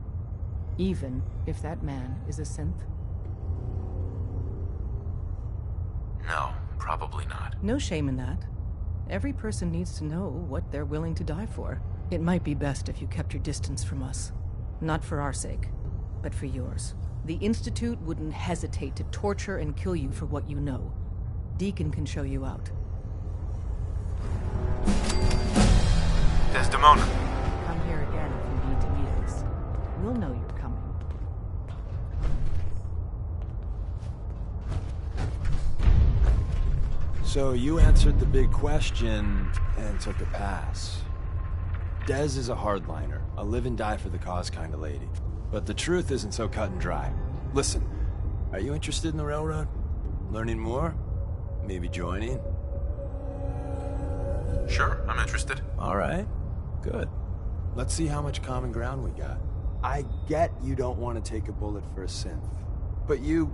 Even if that man is a synth? No, probably not. No shame in that. Every person needs to know what they're willing to die for. It might be best if you kept your distance from us. Not for our sake, but for yours. The Institute wouldn't hesitate to torture and kill you for what you know. Deacon can show you out. Desdemona. Come here again if you need to meet us. We'll know you're coming. So you answered the big question and took a pass. Dez is a hardliner, a live and die for the cause kind of lady. But the truth isn't so cut and dry. Listen, are you interested in the railroad? Learning more? Maybe joining? Sure, I'm interested. All right, good. Let's see how much common ground we got. I get you don't want to take a bullet for a synth, but you...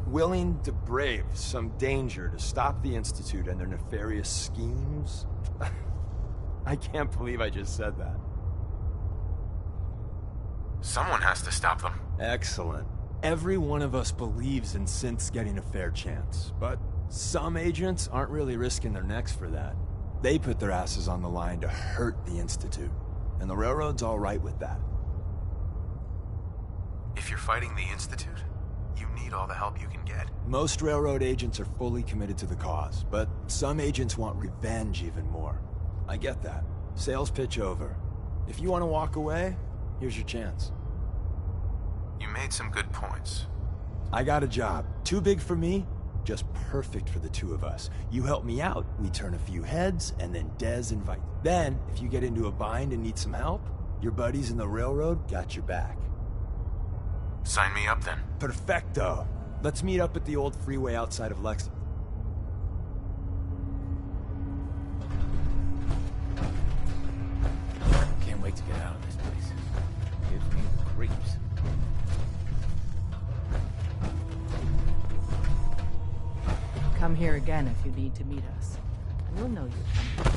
willing to brave some danger to stop the Institute and their nefarious schemes? I can't believe I just said that. Someone has to stop them. Excellent. Every one of us believes in synths getting a fair chance, but some agents aren't really risking their necks for that. They put their asses on the line to hurt the Institute, and the Railroad's all right with that. If you're fighting the Institute, you need all the help you can get. Most Railroad agents are fully committed to the cause, but some agents want revenge even more. I get that. Sales pitch over. If you want to walk away, here's your chance. You made some good points. I got a job. Too big for me, just perfect for the two of us. You help me out, we turn a few heads, and then Dez invite. Then, if you get into a bind and need some help, your buddies in the Railroad got your back. Sign me up then. Perfecto. Let's meet up at the old freeway outside of Lexington. Can't wait to get out of this place. Gives me the creeps. Come here again if you need to meet us. We'll know you're coming.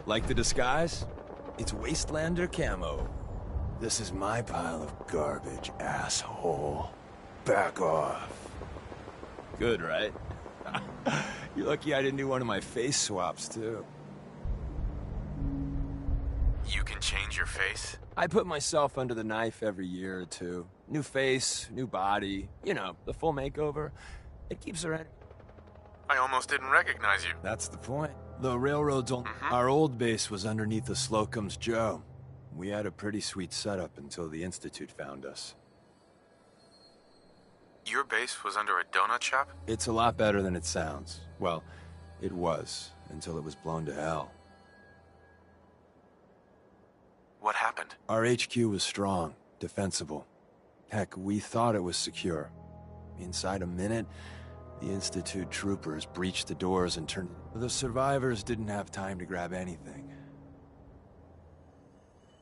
Like the disguise? It's Wastelander camo. This is my pile of garbage, asshole. Back off. Good, right? You're lucky I didn't do one of my face swaps, too. You can change your face? I put myself under the knife every year or two. New face, new body, you know, the full makeover. It keeps her in. I almost didn't recognize you. That's the point. The railroad's Our old base was underneath the Slocum's Joe. We had a pretty sweet setup until the Institute found us. Your base was under a donut shop? It's a lot better than it sounds. Well, it was, until it was blown to hell. What happened? Our HQ was strong, defensible. Heck, we thought it was secure. Inside a minute, the Institute troopers breached the doors and turned... The survivors didn't have time to grab anything.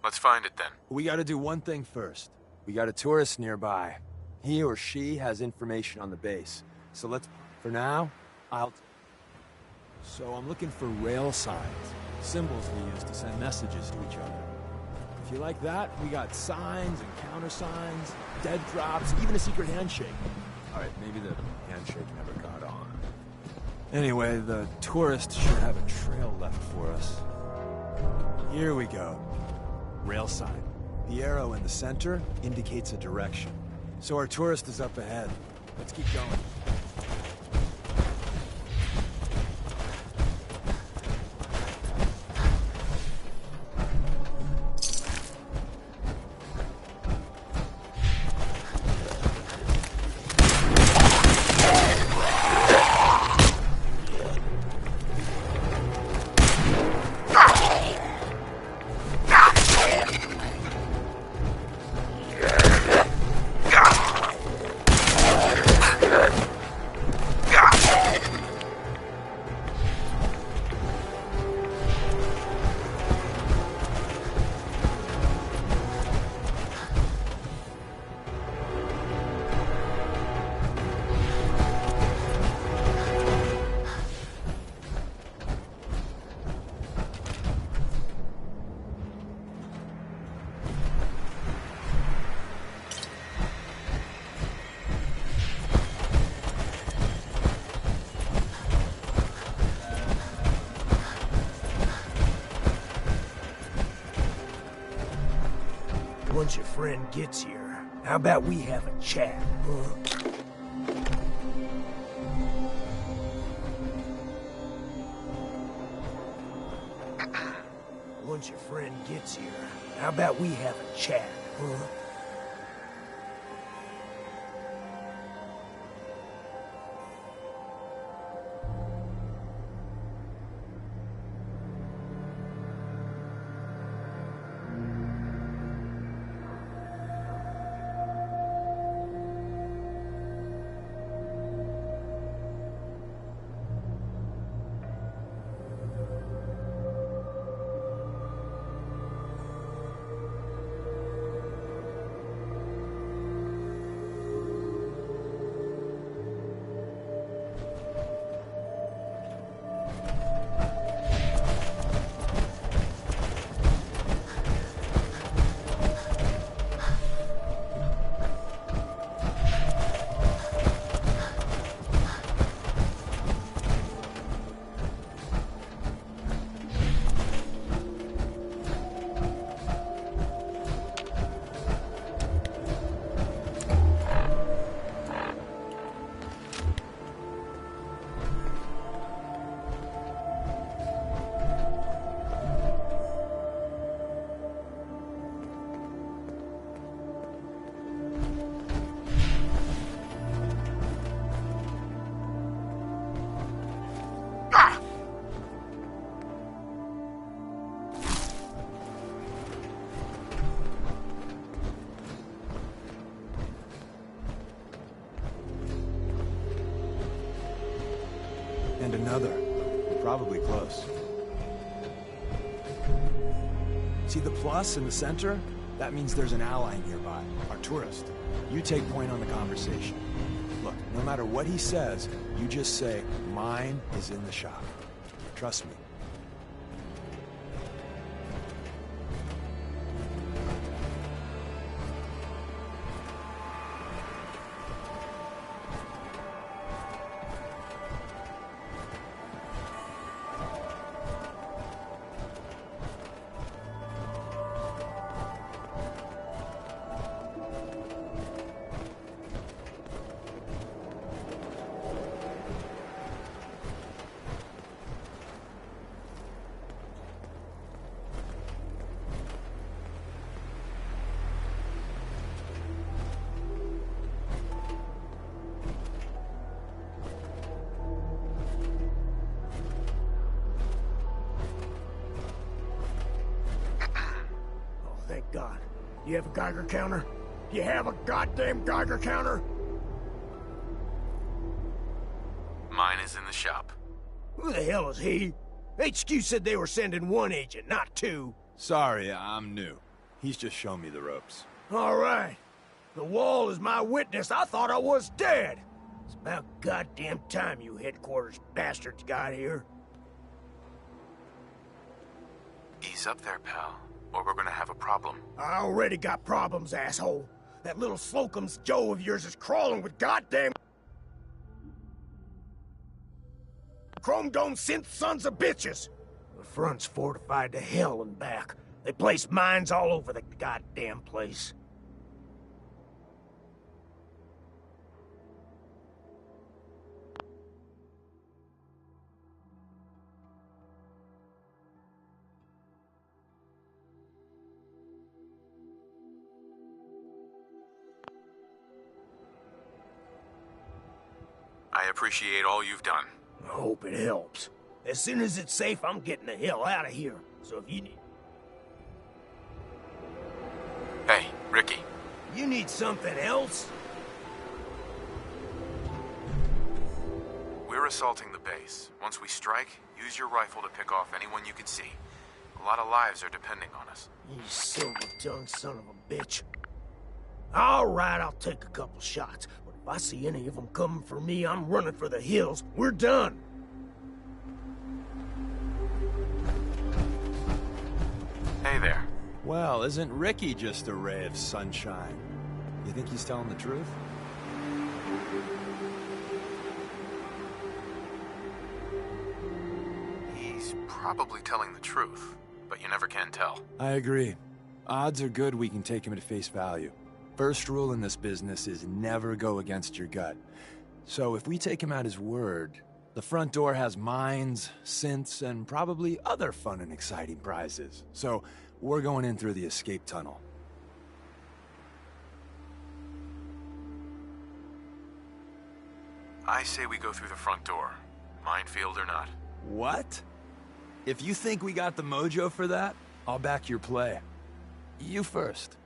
Let's find it then. We gotta do one thing first. We got a tourist nearby. He or she has information on the base. So let's... For now, So I'm looking for rail signs. Symbols we use to send messages to each other. If you like that, we got signs and countersigns, dead drops, even a secret handshake. Alright, maybe the handshake never got on. Anyway, the tourists should have a trail left for us. Here we go. Rail sign. The arrow in the center indicates a direction. So our tourist is up ahead. Let's keep going. Once your friend gets here, how about we have a chat, huh? Once your friend gets here, how about we have a chat, huh? And another. We're probably close. See the plus in the center? That means there's an ally nearby, our tourist. You take point on the conversation. Look, no matter what he says, you just say, mine is in the shop. Trust me. thank God. You have a Geiger counter? You have a goddamn Geiger counter? Mine is in the shop. Who the hell is he? HQ said they were sending one agent, not two. Sorry, I'm new. He's just shown me the ropes. All right. The wall is my witness. I thought I was dead. It's about goddamn time you headquarters bastards got here. Ease up there, pal, or we're gonna have a problem. I already got problems, asshole. That little Slocum's Joe of yours is crawling with goddamn Chrome Dome synth sons of bitches. The front's fortified to hell and back. They place mines all over the goddamn place. I appreciate all you've done. I hope it helps. As soon as it's safe, I'm getting the hell out of here. So if you need... Hey, Ricky. You need something else? We're assaulting the base. Once we strike, use your rifle to pick off anyone you can see. A lot of lives are depending on us. You silver-tongued son of a bitch. All right, I'll take a couple shots. But if I see any of them coming for me, I'm running for the hills. We're done. Hey there. Well, isn't Ricky just a ray of sunshine? You think he's telling the truth? He's probably telling the truth, but you never can tell. I agree. Odds are good we can take him at face value. First rule in this business is never go against your gut. So if we take him at his word, the front door has mines, synths, and probably other fun and exciting prizes. So we're going in through the escape tunnel. I say we go through the front door, minefield or not. What? If you think we got the mojo for that, I'll back your play. You first.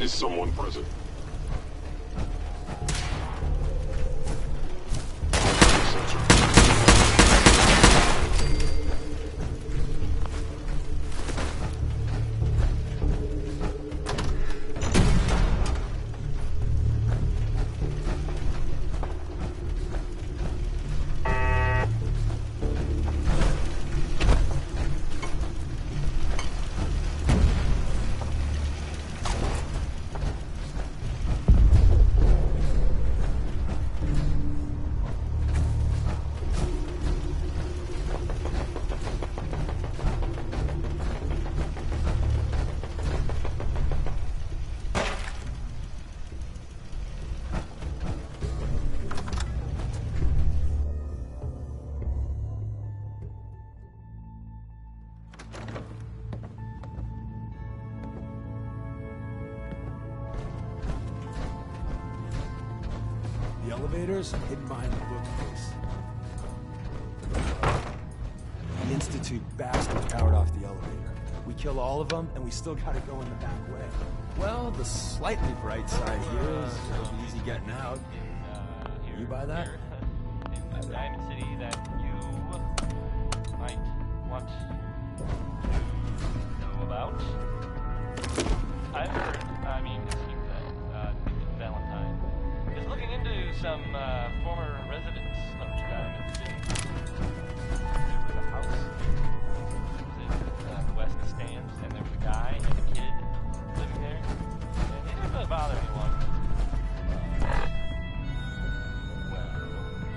Is someone present? The elevators hidden behind the bookcase. The Institute bastards powered off the elevator. We kill all of them, and we still gotta go in the back way. Well, the slightly bright side here is it'll be easy getting out. You buy that? In the Diamond City that you might want to know about. I've heard, it seems that Valentine is looking into some former residents of Diamond City. There was a house, the West Stands, and there was a guy and a kid living there. And it didn't really bother anyone. Well,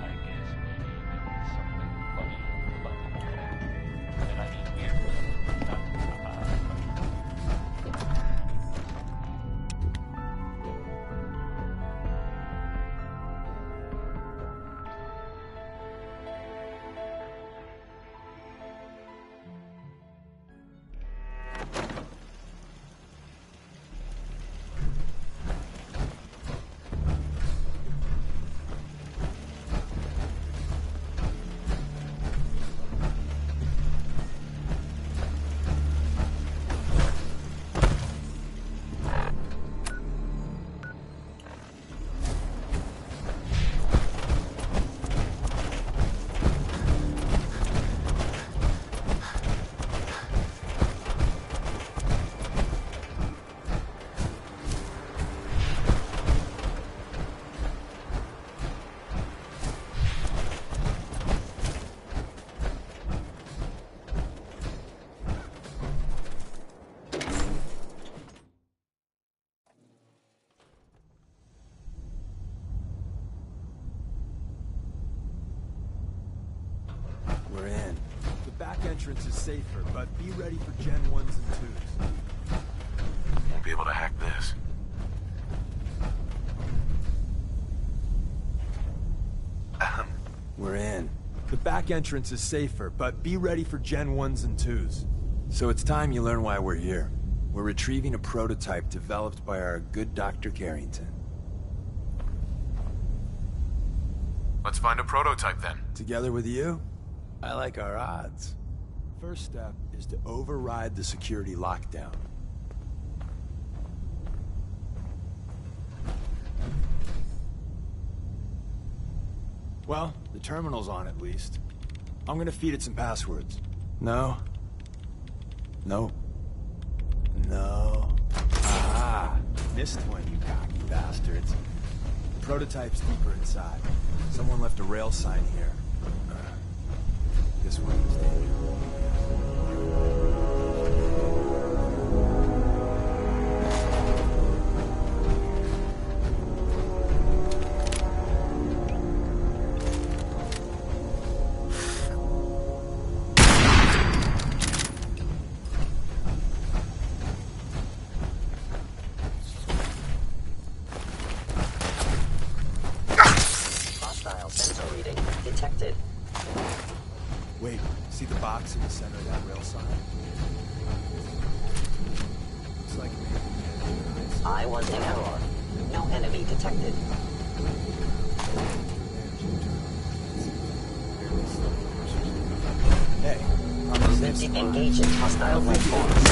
I guess maybe there's something funny about the whole thing. And I mean weird, not We're in. The back entrance is safer, but be ready for Gen 1s and 2s. Won't be able to hack this. We're in. The back entrance is safer, but be ready for Gen 1s and 2s. So it's time you learn why we're here. We're retrieving a prototype developed by our good Dr. Carrington. Let's find a prototype then. Together with you? I like our odds. First step Is to override the security lockdown. Well, the terminal's on at least. I'm gonna feed it some passwords. No. No. No. Ah, missed one, you cocky bastards. The prototype's deeper inside. Someone left a rail sign here. This one is dangerous. Wait, see the box in the center of that rail sign? Looks like maybe I was in error. No enemy detected. Hey, engaging hostile life forms.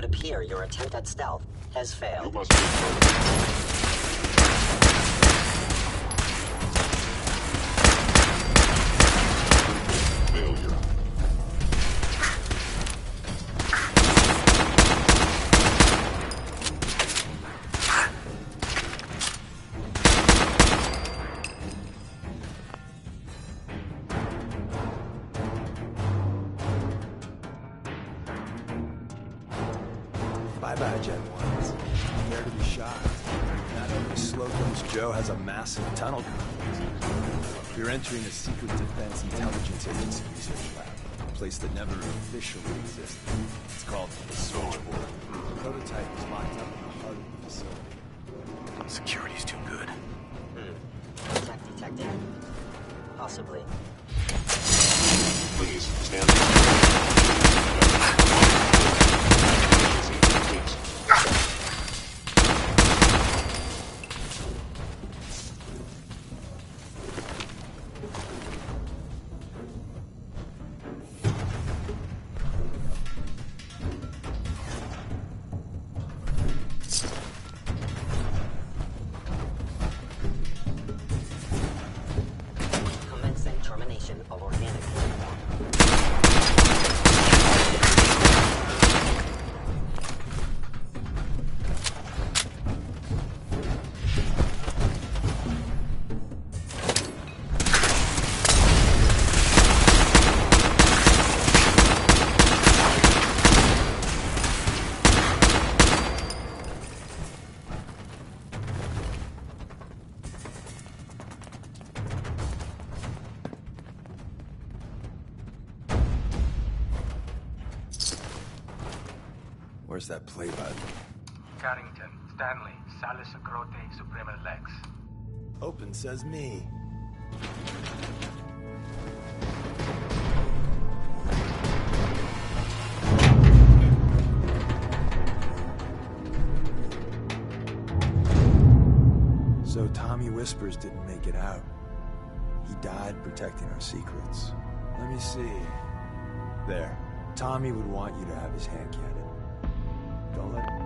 appear your attempt at stealth has failed. Failure. Bye-bye, Gen 1s. Prepare to be shocked. Not only Slocum's Joe has a massive tunnel complex. You're entering a secret defense intelligence agency research lab. A place that never officially existed. It's called the Switchboard. The prototype is locked up in the heart of the facility. Security's too good. Tech detected? Possibly. Please, stand up. Commencing termination of organic platform. Where's that play button? Carrington, Stanley, Salus Grote, Suprema Lex. Open says me. So Tommy Whispers didn't make it out. He died protecting our secrets. Let me see. There. Tommy would want you to have his hand cannon. Don't let him.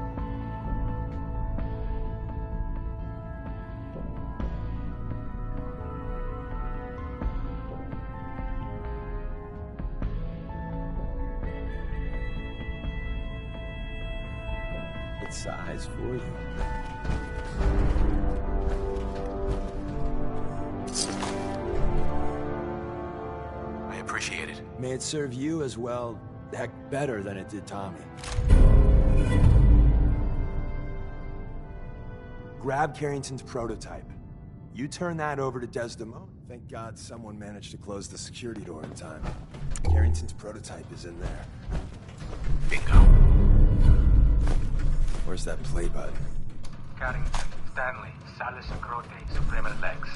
It's size for you. I appreciate it. May it serve you as well, heck, better than it did Tommy. Grab Carrington's prototype. You turn that over to Desdemona. Thank God someone managed to close the security door in time. Carrington's prototype is in there. Bingo. Where's that play button? Carrington, Stanley, Salus Grote, Suprema Lex.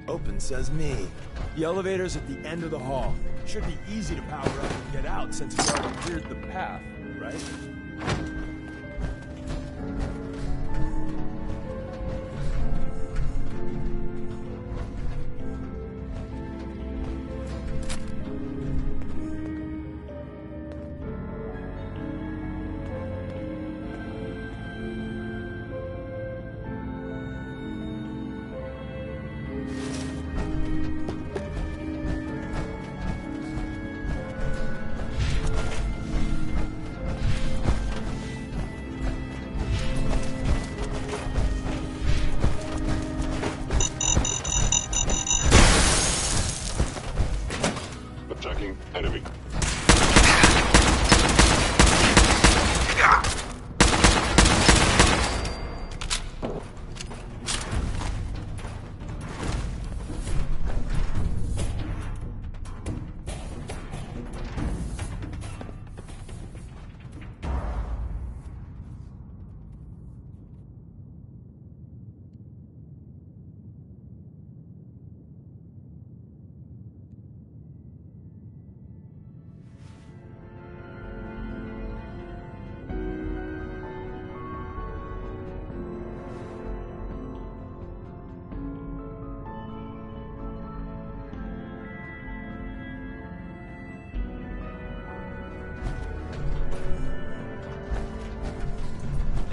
Open says me. The elevator's at the end of the hall. Should be easy to power up and get out since it's already cleared the path, right?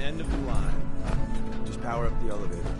End of the line. Just power up the elevator.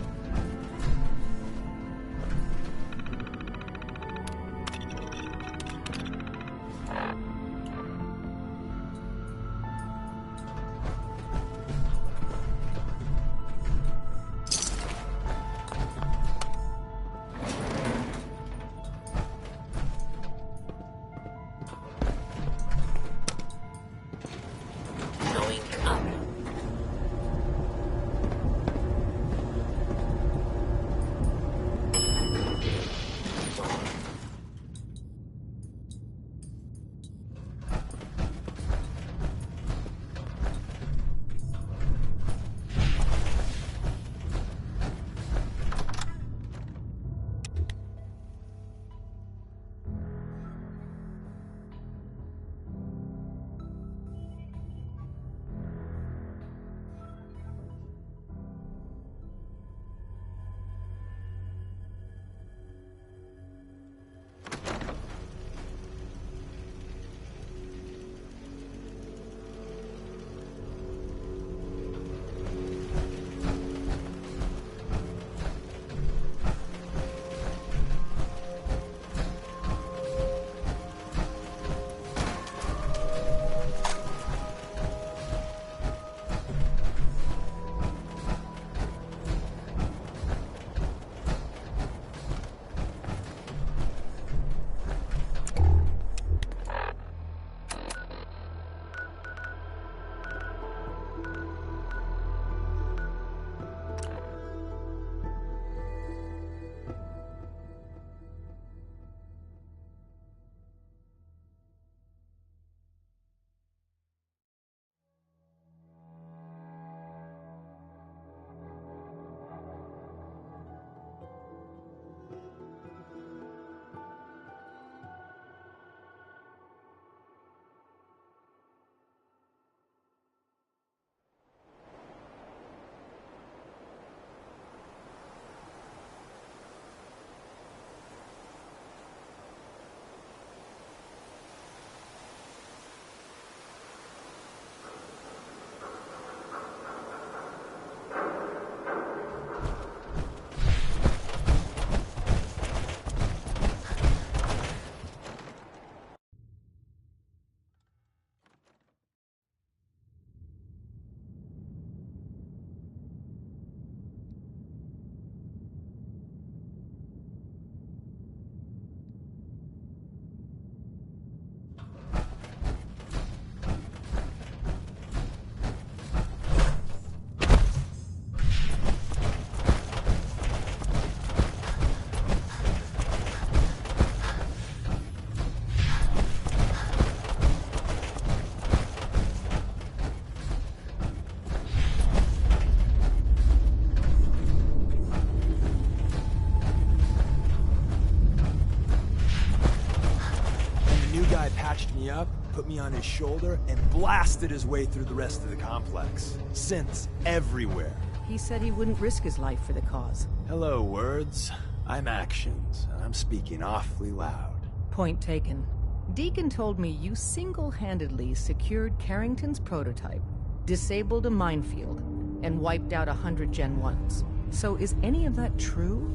Up, put me on his shoulder, and blasted his way through the rest of the complex. Synths everywhere. He said he wouldn't risk his life for the cause. Hello, words. I'm actions, and I'm speaking awfully loud. Point taken. Deacon told me you single-handedly secured Carrington's prototype, disabled a minefield, and wiped out 100 Gen 1s. So is any of that true?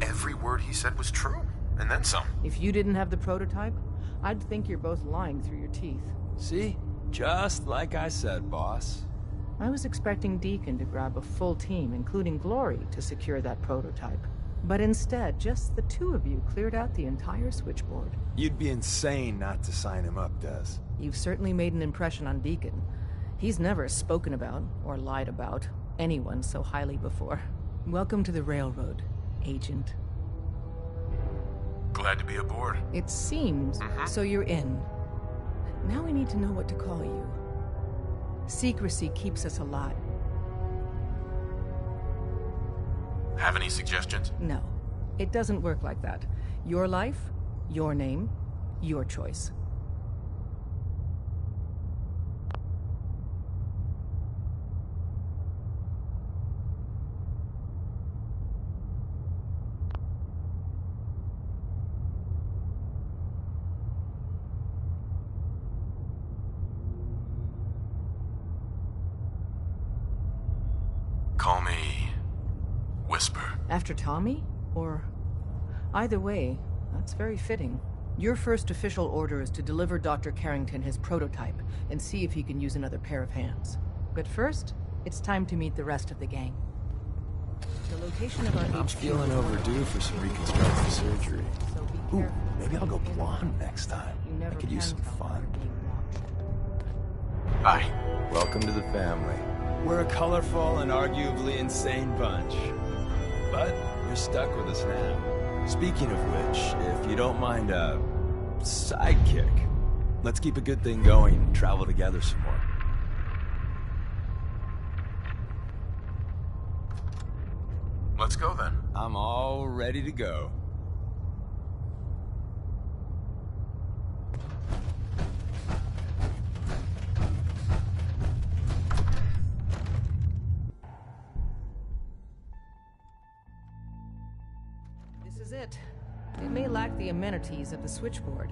Every word he said was true. And then some. If you didn't have the prototype, I'd think you're both lying through your teeth. See? Just like I said, boss. I was expecting Deacon to grab a full team, including Glory, to secure that prototype. But instead, just the two of you cleared out the entire switchboard. You'd be insane not to sign him up, Des. You've certainly made an impression on Deacon. He's never spoken about, or lied about, anyone so highly before. Welcome to the Railroad, Agent. Glad to be aboard. It seems so you're in. Now we need to know what to call you. Secrecy keeps us alive. Have any suggestions? No. It doesn't work like that. Your life, your name, your choice. call me Whisper. After Tommy? Or... Either way, that's very fitting. Your first official order is to deliver Dr. Carrington his prototype and see if he can use another pair of hands. But first, it's time to meet the rest of the gang. The location of our I'm HQ feeling overdue for some reconstructive surgery. Ooh, maybe I'll go blonde next time. I could use some fun. Hi. Welcome to the family. We're a colorful and arguably insane bunch. But you're stuck with us now. Speaking of which, if you don't mind a sidekick, let's keep a good thing going and travel together some more. Let's go then. I'm all ready to go. This is it. It may lack the amenities of the switchboard,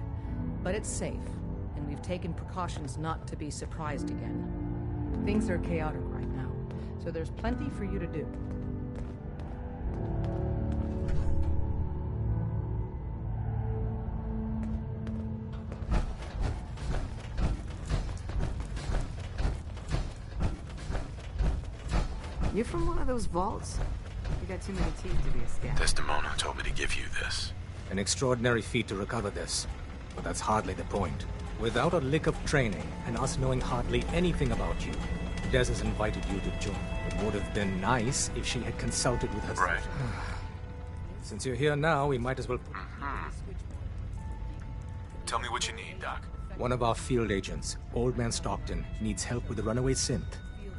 but it's safe, and we've taken precautions not to be surprised again. Things are chaotic right now, so there's plenty for you to do. You from one of those vaults? You got too many teeth to be a scout. Desdemona told me to give you this. An extraordinary feat to recover this. But that's hardly the point. Without a lick of training, and us knowing hardly anything about you, Des has invited you to join. It would have been nice if she had consulted with her. Right. Since you're here now, we might as well... Tell me what you need, Doc. One of our field agents, Old Man Stockton, needs help with the runaway synth.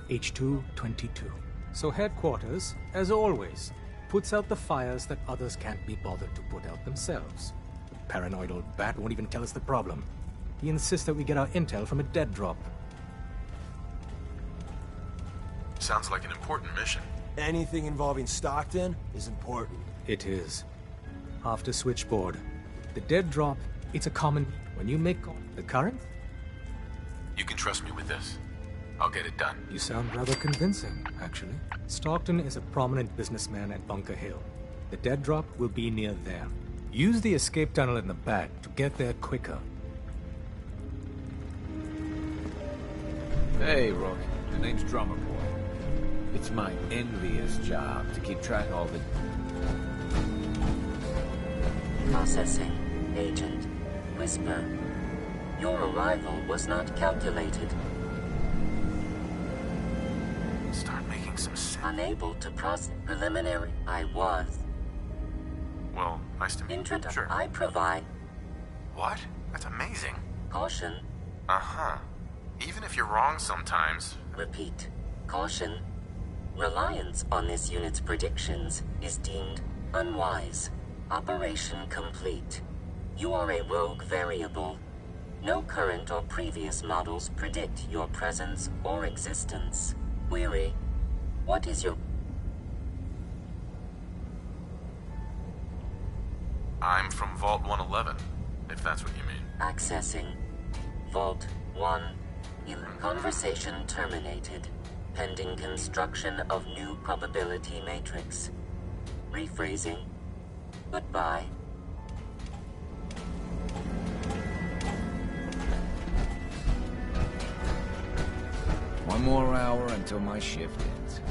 H222. So headquarters, as always, puts out the fires that others can't be bothered to put out themselves. The paranoid old bat won't even tell us the problem. He insists that we get our intel from a dead drop. Sounds like an important mission. Anything involving Stockton is important. It is. After switchboard. The dead drop, it's a common... When you make the current? You can trust me with this. I'll get it done. You sound rather convincing, actually. Stockton is a prominent businessman at Bunker Hill. The dead drop will be near there. Use the escape tunnel in the back to get there quicker. Hey, Rook. My name's Drummer Boy. It's my envious job to keep track of all the... Processing. Agent. Whisper. Your arrival was not calculated. Start making some sense. Unable to process preliminary. I was. Well, nice to meet you. Sure. I provide. What? That's amazing. Caution. Uh-huh. Even if you're wrong sometimes. Repeat. Caution. Reliance on this unit's predictions is deemed unwise. Operation complete. You are a rogue variable. No current or previous models predict your presence or existence. Query. What is your... I'm from Vault 111, if that's what you mean. Accessing. Vault 1. Conversation terminated. Pending construction of new probability matrix. Rephrasing. Goodbye. One more hour until my shift ends.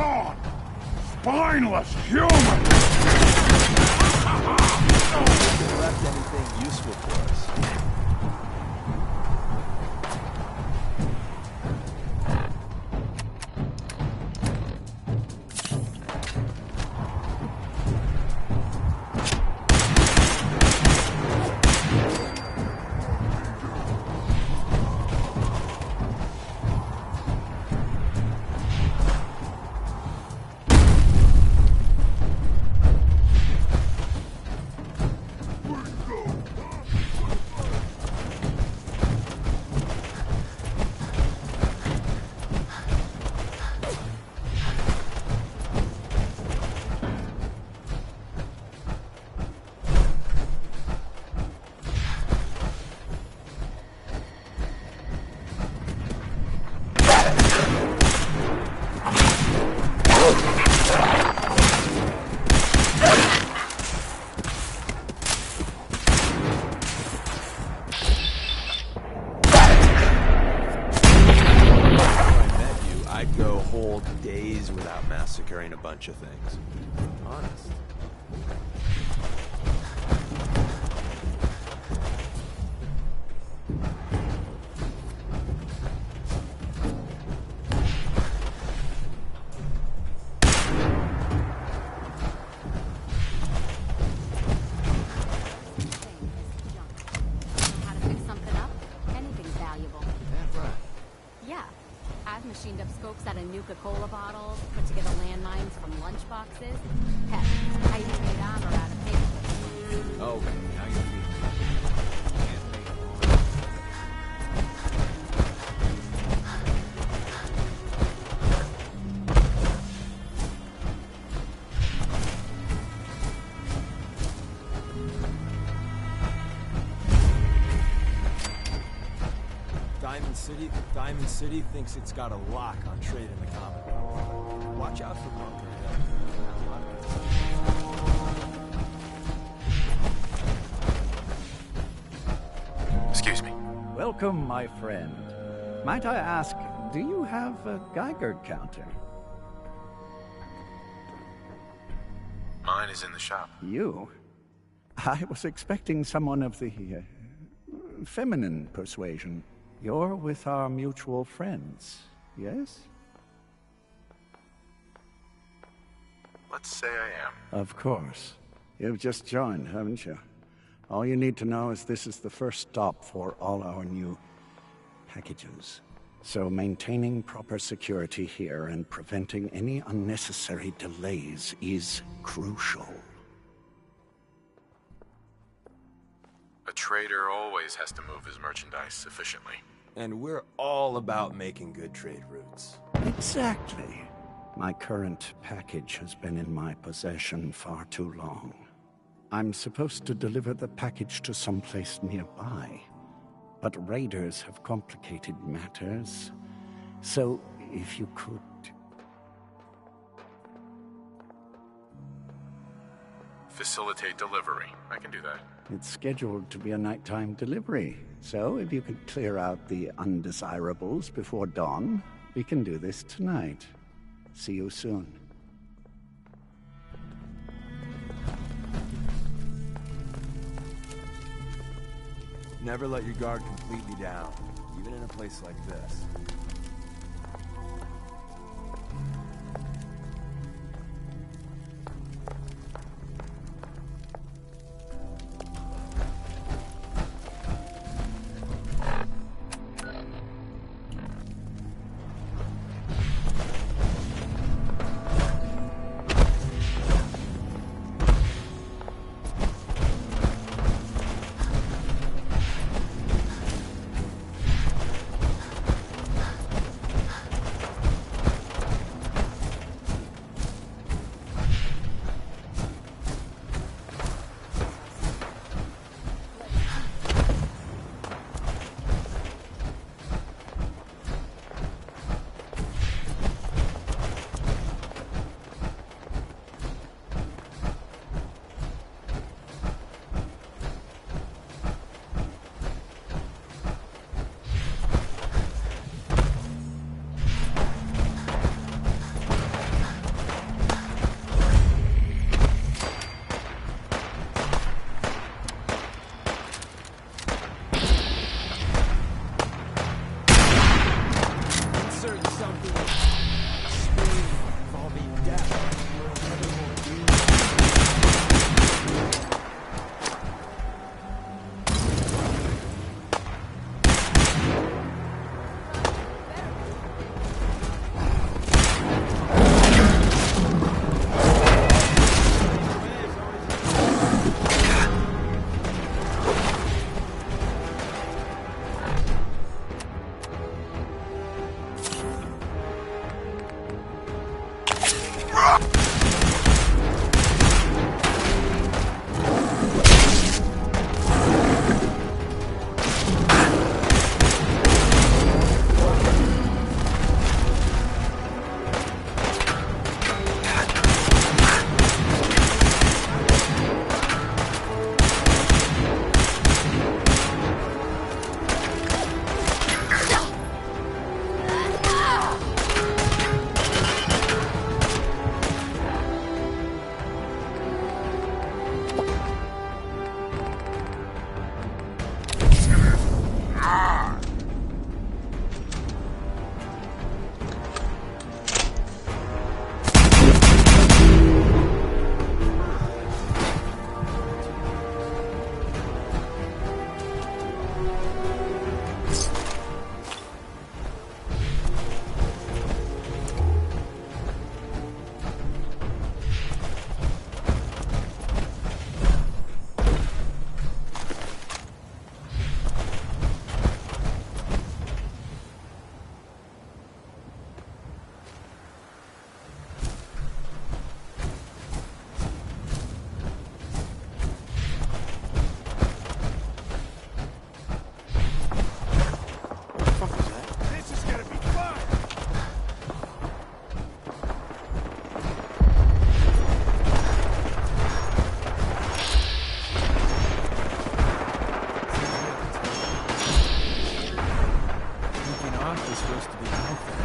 gone! Spineless human! Left anything useful for us. Days without massacring a bunch of things. Honest. Machined up scopes out of Nuka-Cola bottles, put together landmines from lunchboxes. Heck, I even made armor out of paper. Oh, now you're Diamond City thinks it's got a lock on trade in the Commonwealth. Watch out for Bunker Hill. Excuse me. Welcome, my friend. Might I ask, do you have a Geiger counter? Mine is in the shop. You? I was expecting someone of the feminine persuasion. You're with our mutual friends, yes? Let's say I am. Of course. You've just joined, haven't you? All you need to know is this is the first stop for all our new packages. So maintaining proper security here and preventing any unnecessary delays is crucial. A trader always has to move his merchandise efficiently. And we're all about making good trade routes. Exactly. My current package has been in my possession far too long. I'm supposed to deliver the package to someplace nearby, but raiders have complicated matters. So, if you could... Facilitate delivery. I can do that. It's scheduled to be a nighttime delivery, so if you could clear out the undesirables before dawn, we can do this tonight. See you soon. Never let your guard completely down, even in a place like this. supposed to be out there.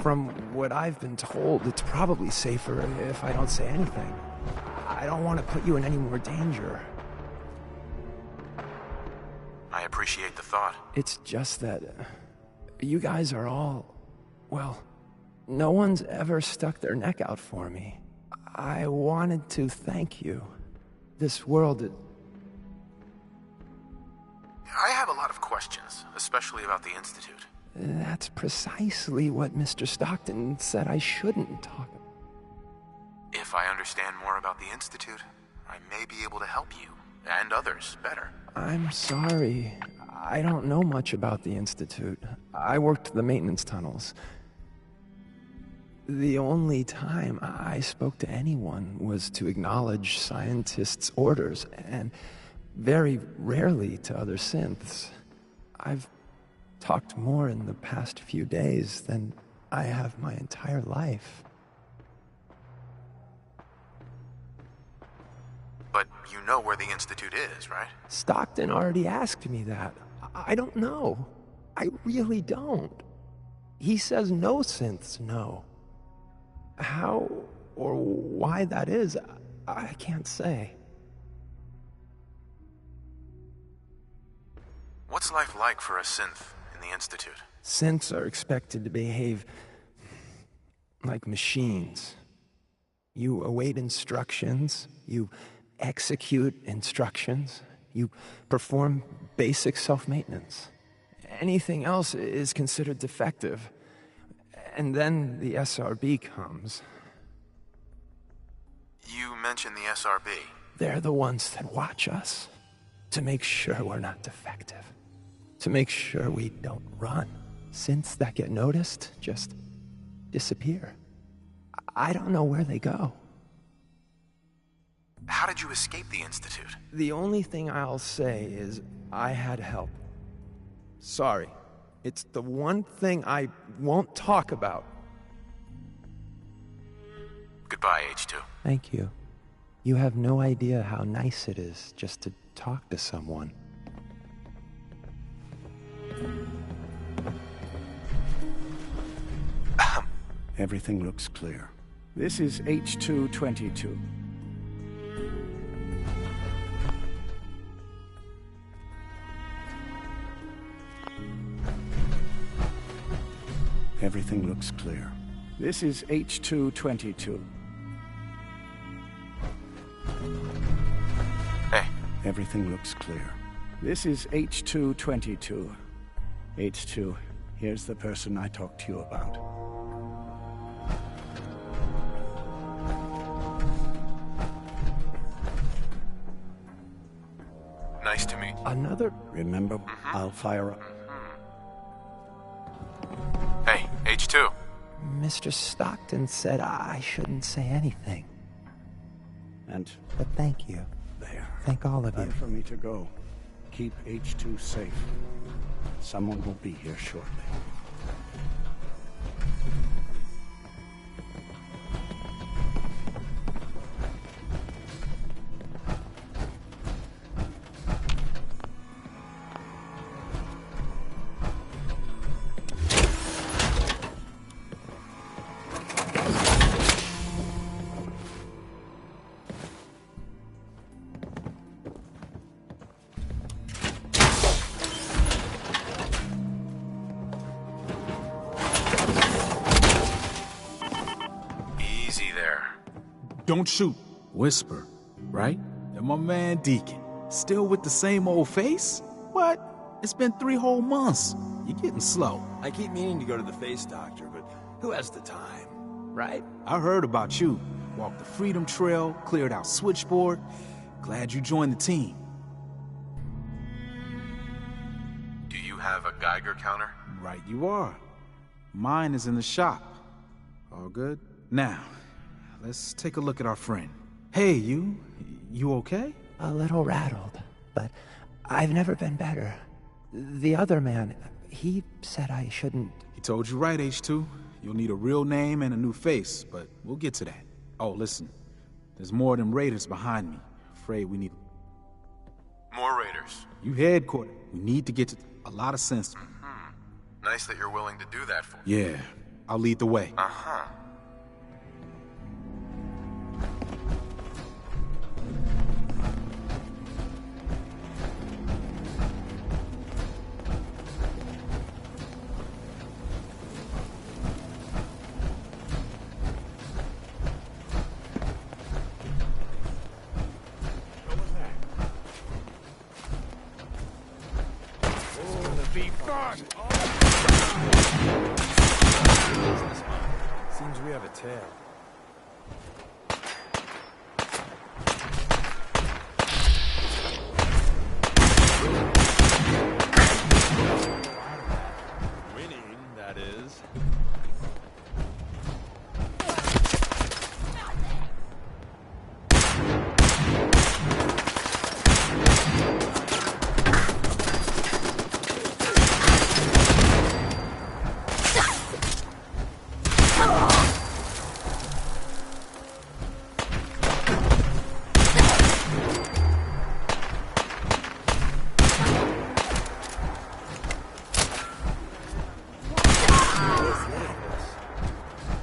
From what I've been told, it's probably safer if I don't say anything. I don't want to put you in any more danger. I appreciate the thought. It's just that you guys are all... well, no one's ever stuck their neck out for me. I wanted to thank you. This world... I have a lot of questions, especially about the Institute. That's precisely what Mr. Stockton said I shouldn't talk about. If I understand more about the Institute, I may be able to help you, and others, better. I'm sorry. I don't know much about the Institute. I worked the maintenance tunnels. The only time I spoke to anyone was to acknowledge scientists' orders, and very rarely to other synths. I've talked more in the past few days than I have my entire life. But you know where the Institute is, right? Stockton already asked me that. I don't know. I really don't. He says no synths know. How or why that is, I can't say. What's life like for a synth in the Institute? Synths are expected to behave like machines. You await instructions, you execute instructions, you perform basic self-maintenance. Anything else is considered defective. And then the SRB comes. You mentioned the SRB. They're the ones that watch us, to make sure we're not defective, to make sure we don't run. Synths that get noticed just disappear. I don't know where they go. How did you escape the Institute? The only thing I'll say is I had help. Sorry. It's the one thing I won't talk about. Goodbye, H2. Thank you. You have no idea how nice it is just to talk to someone. Everything looks clear. This is H222. Everything looks clear. This is H222. Hey. Everything looks clear. This is H222. H2, here's the person I talked to you about. Nice to meet you. Another... Remember, I'll fire up. Hey, H2. Mr. Stockton said I shouldn't say anything. But thank you. There. Thank all of you. Time for me to go. Keep H2 safe. Someone will be here shortly. Don't shoot. Whisper, right? And my man Deacon, still with the same old face? What? It's been 3 whole months. You're getting slow. I keep meaning to go to the face doctor, but who has the time, right? I heard about you. Walked the Freedom Trail, cleared out Switchboard. Glad you joined the team. Do you have a Geiger counter? Right you are. Mine is in the shop. All good? Now, let's take a look at our friend. Hey, you okay? A little rattled, but I've never been better. The other man, he said I shouldn't... He told you right, H2. You'll need a real name and a new face, but we'll get to that. Oh, listen. There's more of them raiders behind me. Afraid we need... More raiders. You headquarters. We need to get to a lot of sense. Nice that you're willing to do that for me. Yeah. I'll lead the way. Uh-huh. Seems we have a tail. Winning, that is.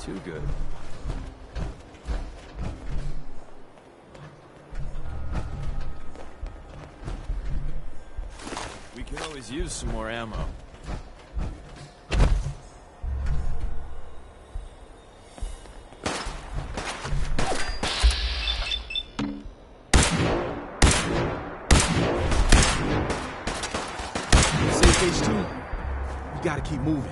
Too good. We could always use some more ammo. Safe H2. You gotta keep moving.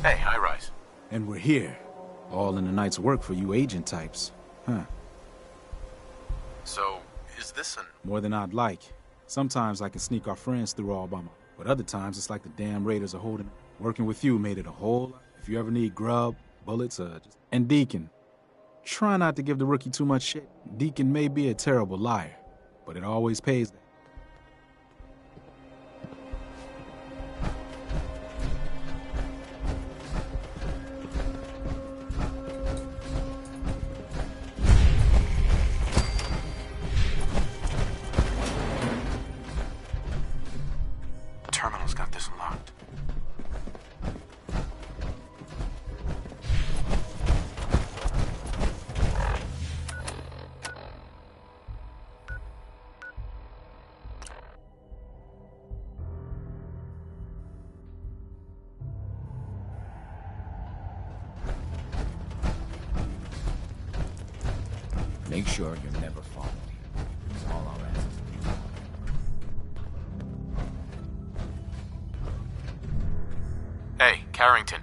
Hey, high rise. And we're here. All in a night's work for you agent types. Huh. So, is this an... More than I'd like. Sometimes I can sneak our friends through all by myself. But other times it's like the damn raiders are holding. Working with you made it a whole lot. If you ever need grub, bullets, And Deacon. Try not to give the rookie too much shit. Deacon may be a terrible liar, but it always pays. Terminal's got this locked. Make sure you're never followed. It's all our answers. Hey, Carrington.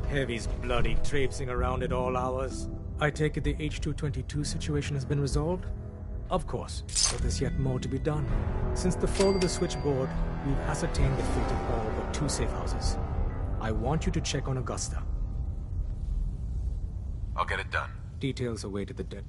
Heavy's bloody traipsing around at all hours. I take it the H-222 situation has been resolved? Of course, but there's yet more to be done. Since the fall of the switchboard, we've ascertained the fate of all but 2 safe houses. I want you to check on Augusta. I'll get it done. Details await at the dead.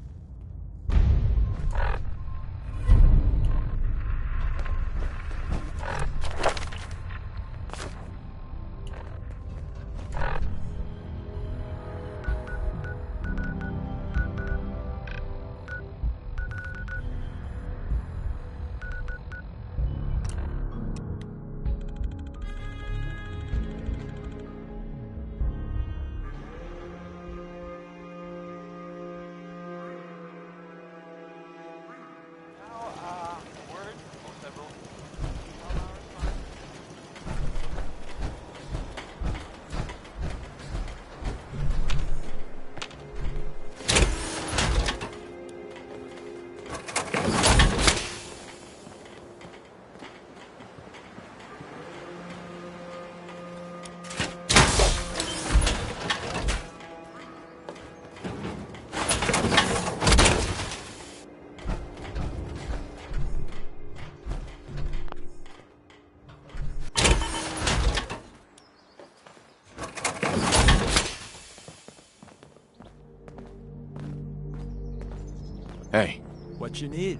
Hey. What you need?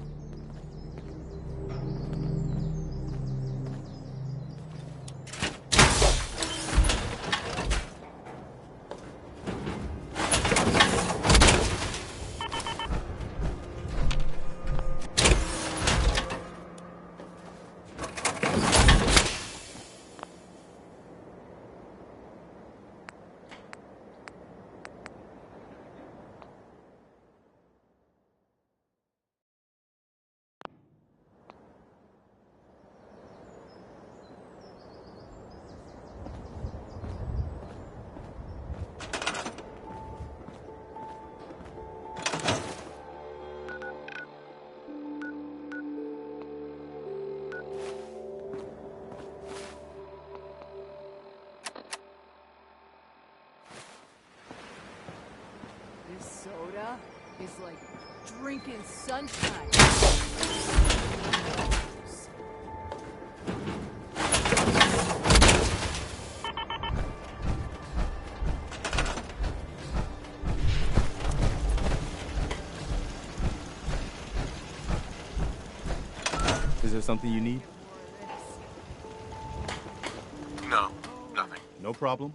This soda is like drinking sunshine. Is there something you need? No, nothing. No problem.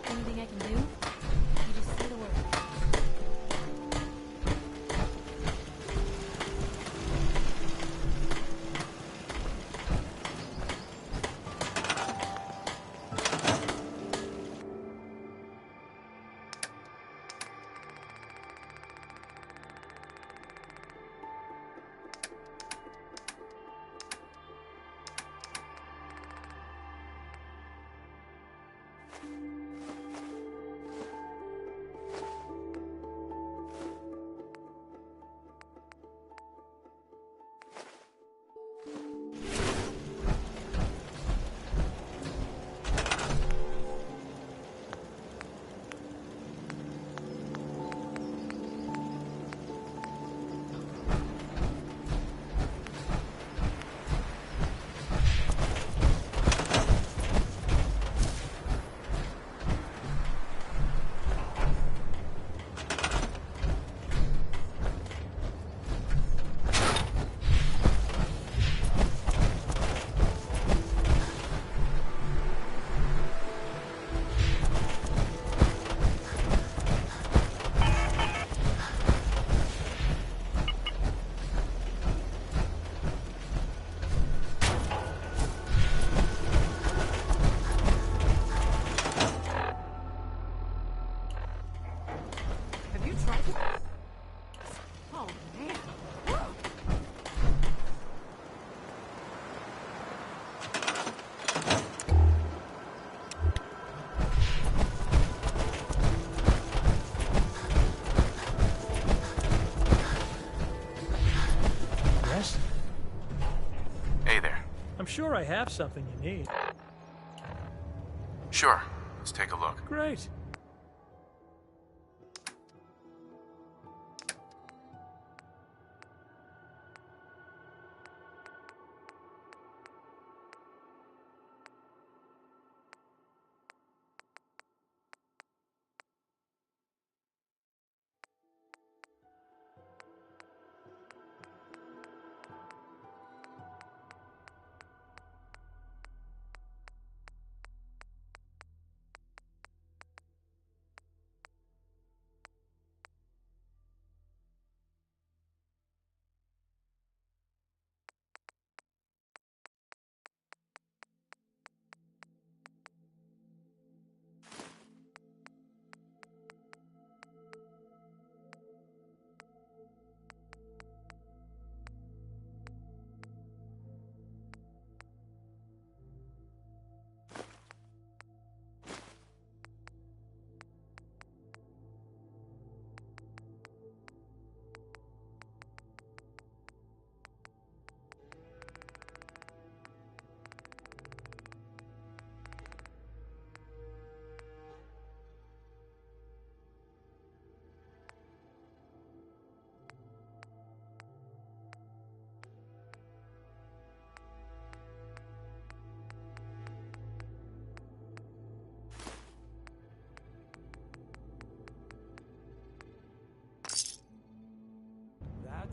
Anything I can do? You just say the word. Have you tried it? Oh, man. Yes? Hey there. I'm sure I have something you need. Sure. Let's take a look. Great.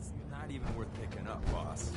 It's not even worth picking up, boss.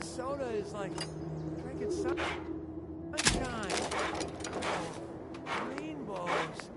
Soda is like drinking sunshine. Rainbows.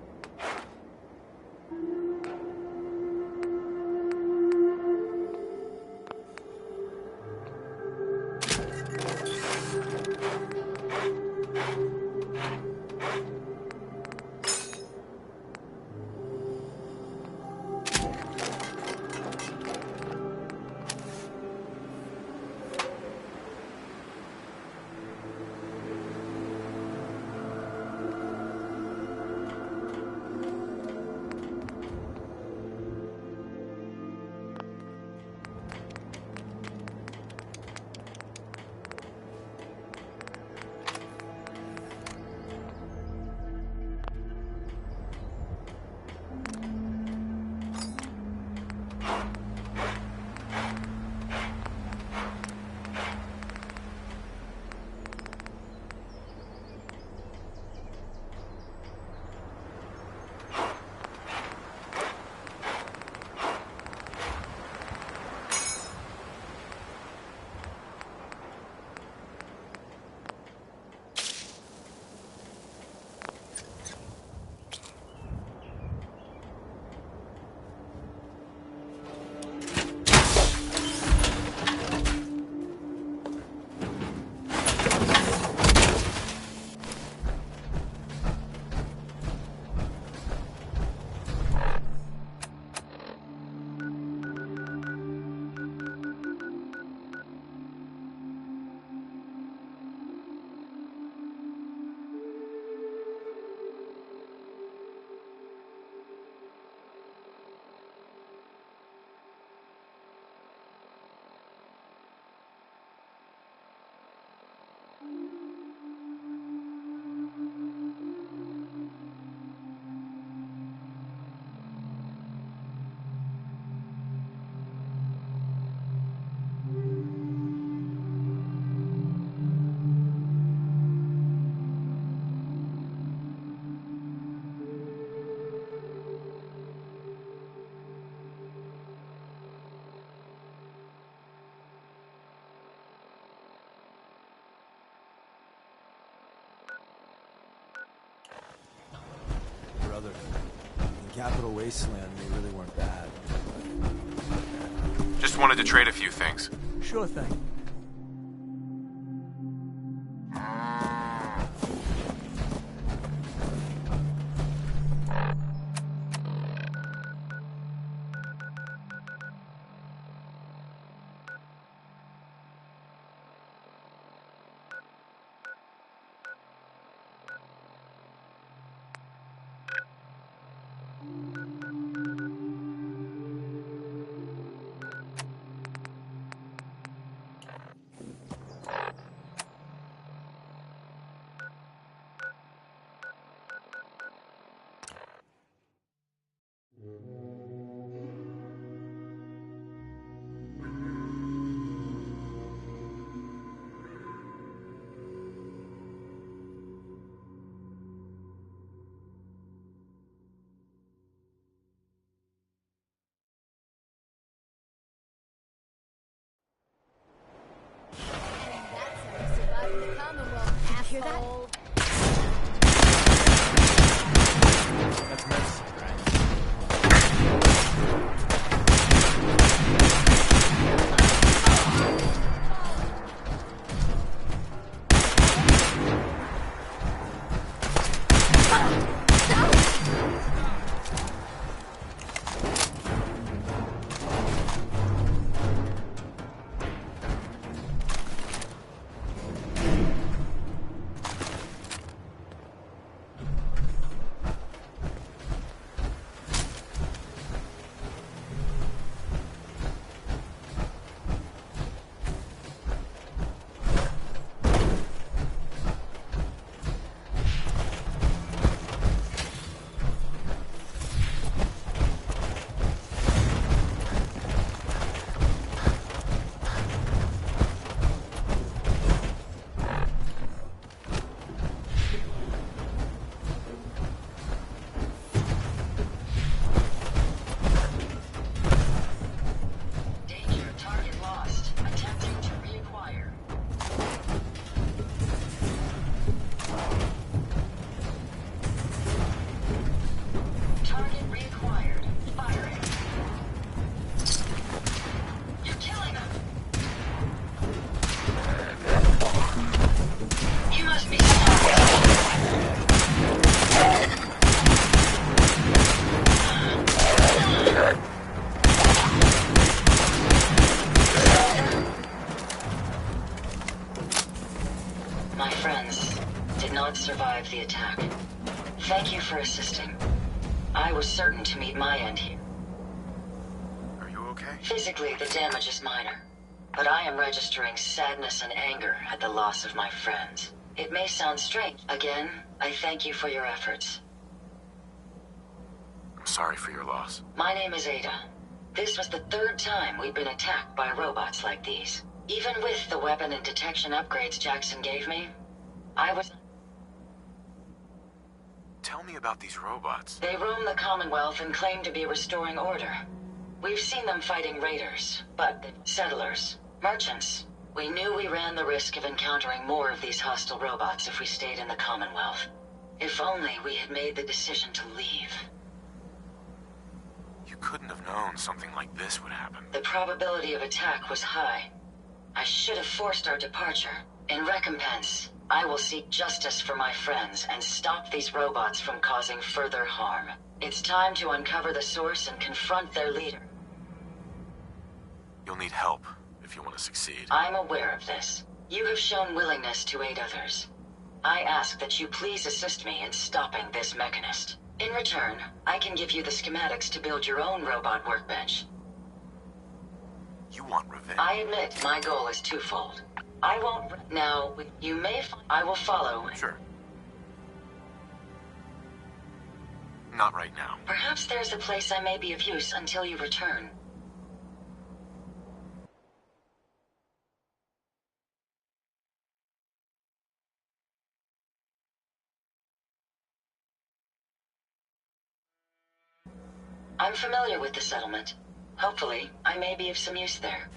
Capital Wasteland, they really weren't bad. Just wanted to trade a few things. Sure thing. Hear that? That's medicine, right? Survive the attack. Thank you for assisting. I was certain to meet my end here. Are you okay? Physically, the damage is minor, but I am registering sadness and anger at the loss of my friends. It may sound strange. Again, I thank you for your efforts. I'm sorry for your loss. My name is Ada. This was the third time we've been attacked by robots like these. Even with the weapon and detection upgrades Jackson gave me, I was... Tell me about these robots. They roam the Commonwealth and claim to be restoring order. We've seen them fighting raiders, but settlers, merchants. We knew we ran the risk of encountering more of these hostile robots if we stayed in the Commonwealth. If only we had made the decision to leave. You couldn't have known something like this would happen. The probability of attack was high. I should have forced our departure. In recompense, I will seek justice for my friends and stop these robots from causing further harm. It's time to uncover the source and confront their leader. You'll need help if you want to succeed. I'm aware of this. You have shown willingness to aid others. I ask that you please assist me in stopping this mechanist. In return, I can give you the schematics to build your own robot workbench. You want revenge? I admit my goal is twofold. I won't... Now, you may... I will follow... Sure. Not right now. Perhaps there's a place I may be of use until you return. I'm familiar with the settlement. Hopefully, I may be of some use there.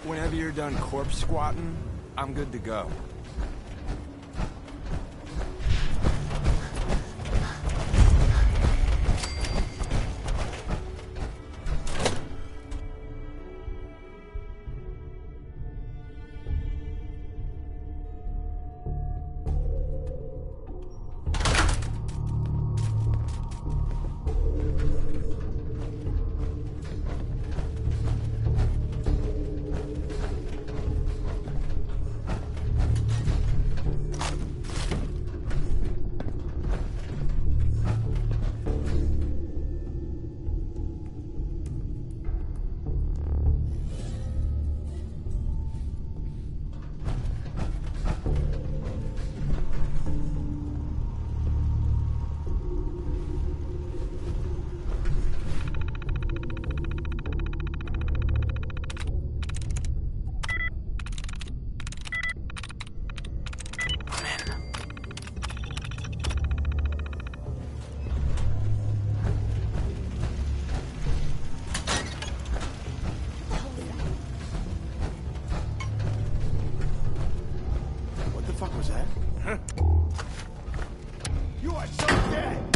Whenever you're done corpse squatting, I'm good to go. What the fuck was that? Huh? You are so dead!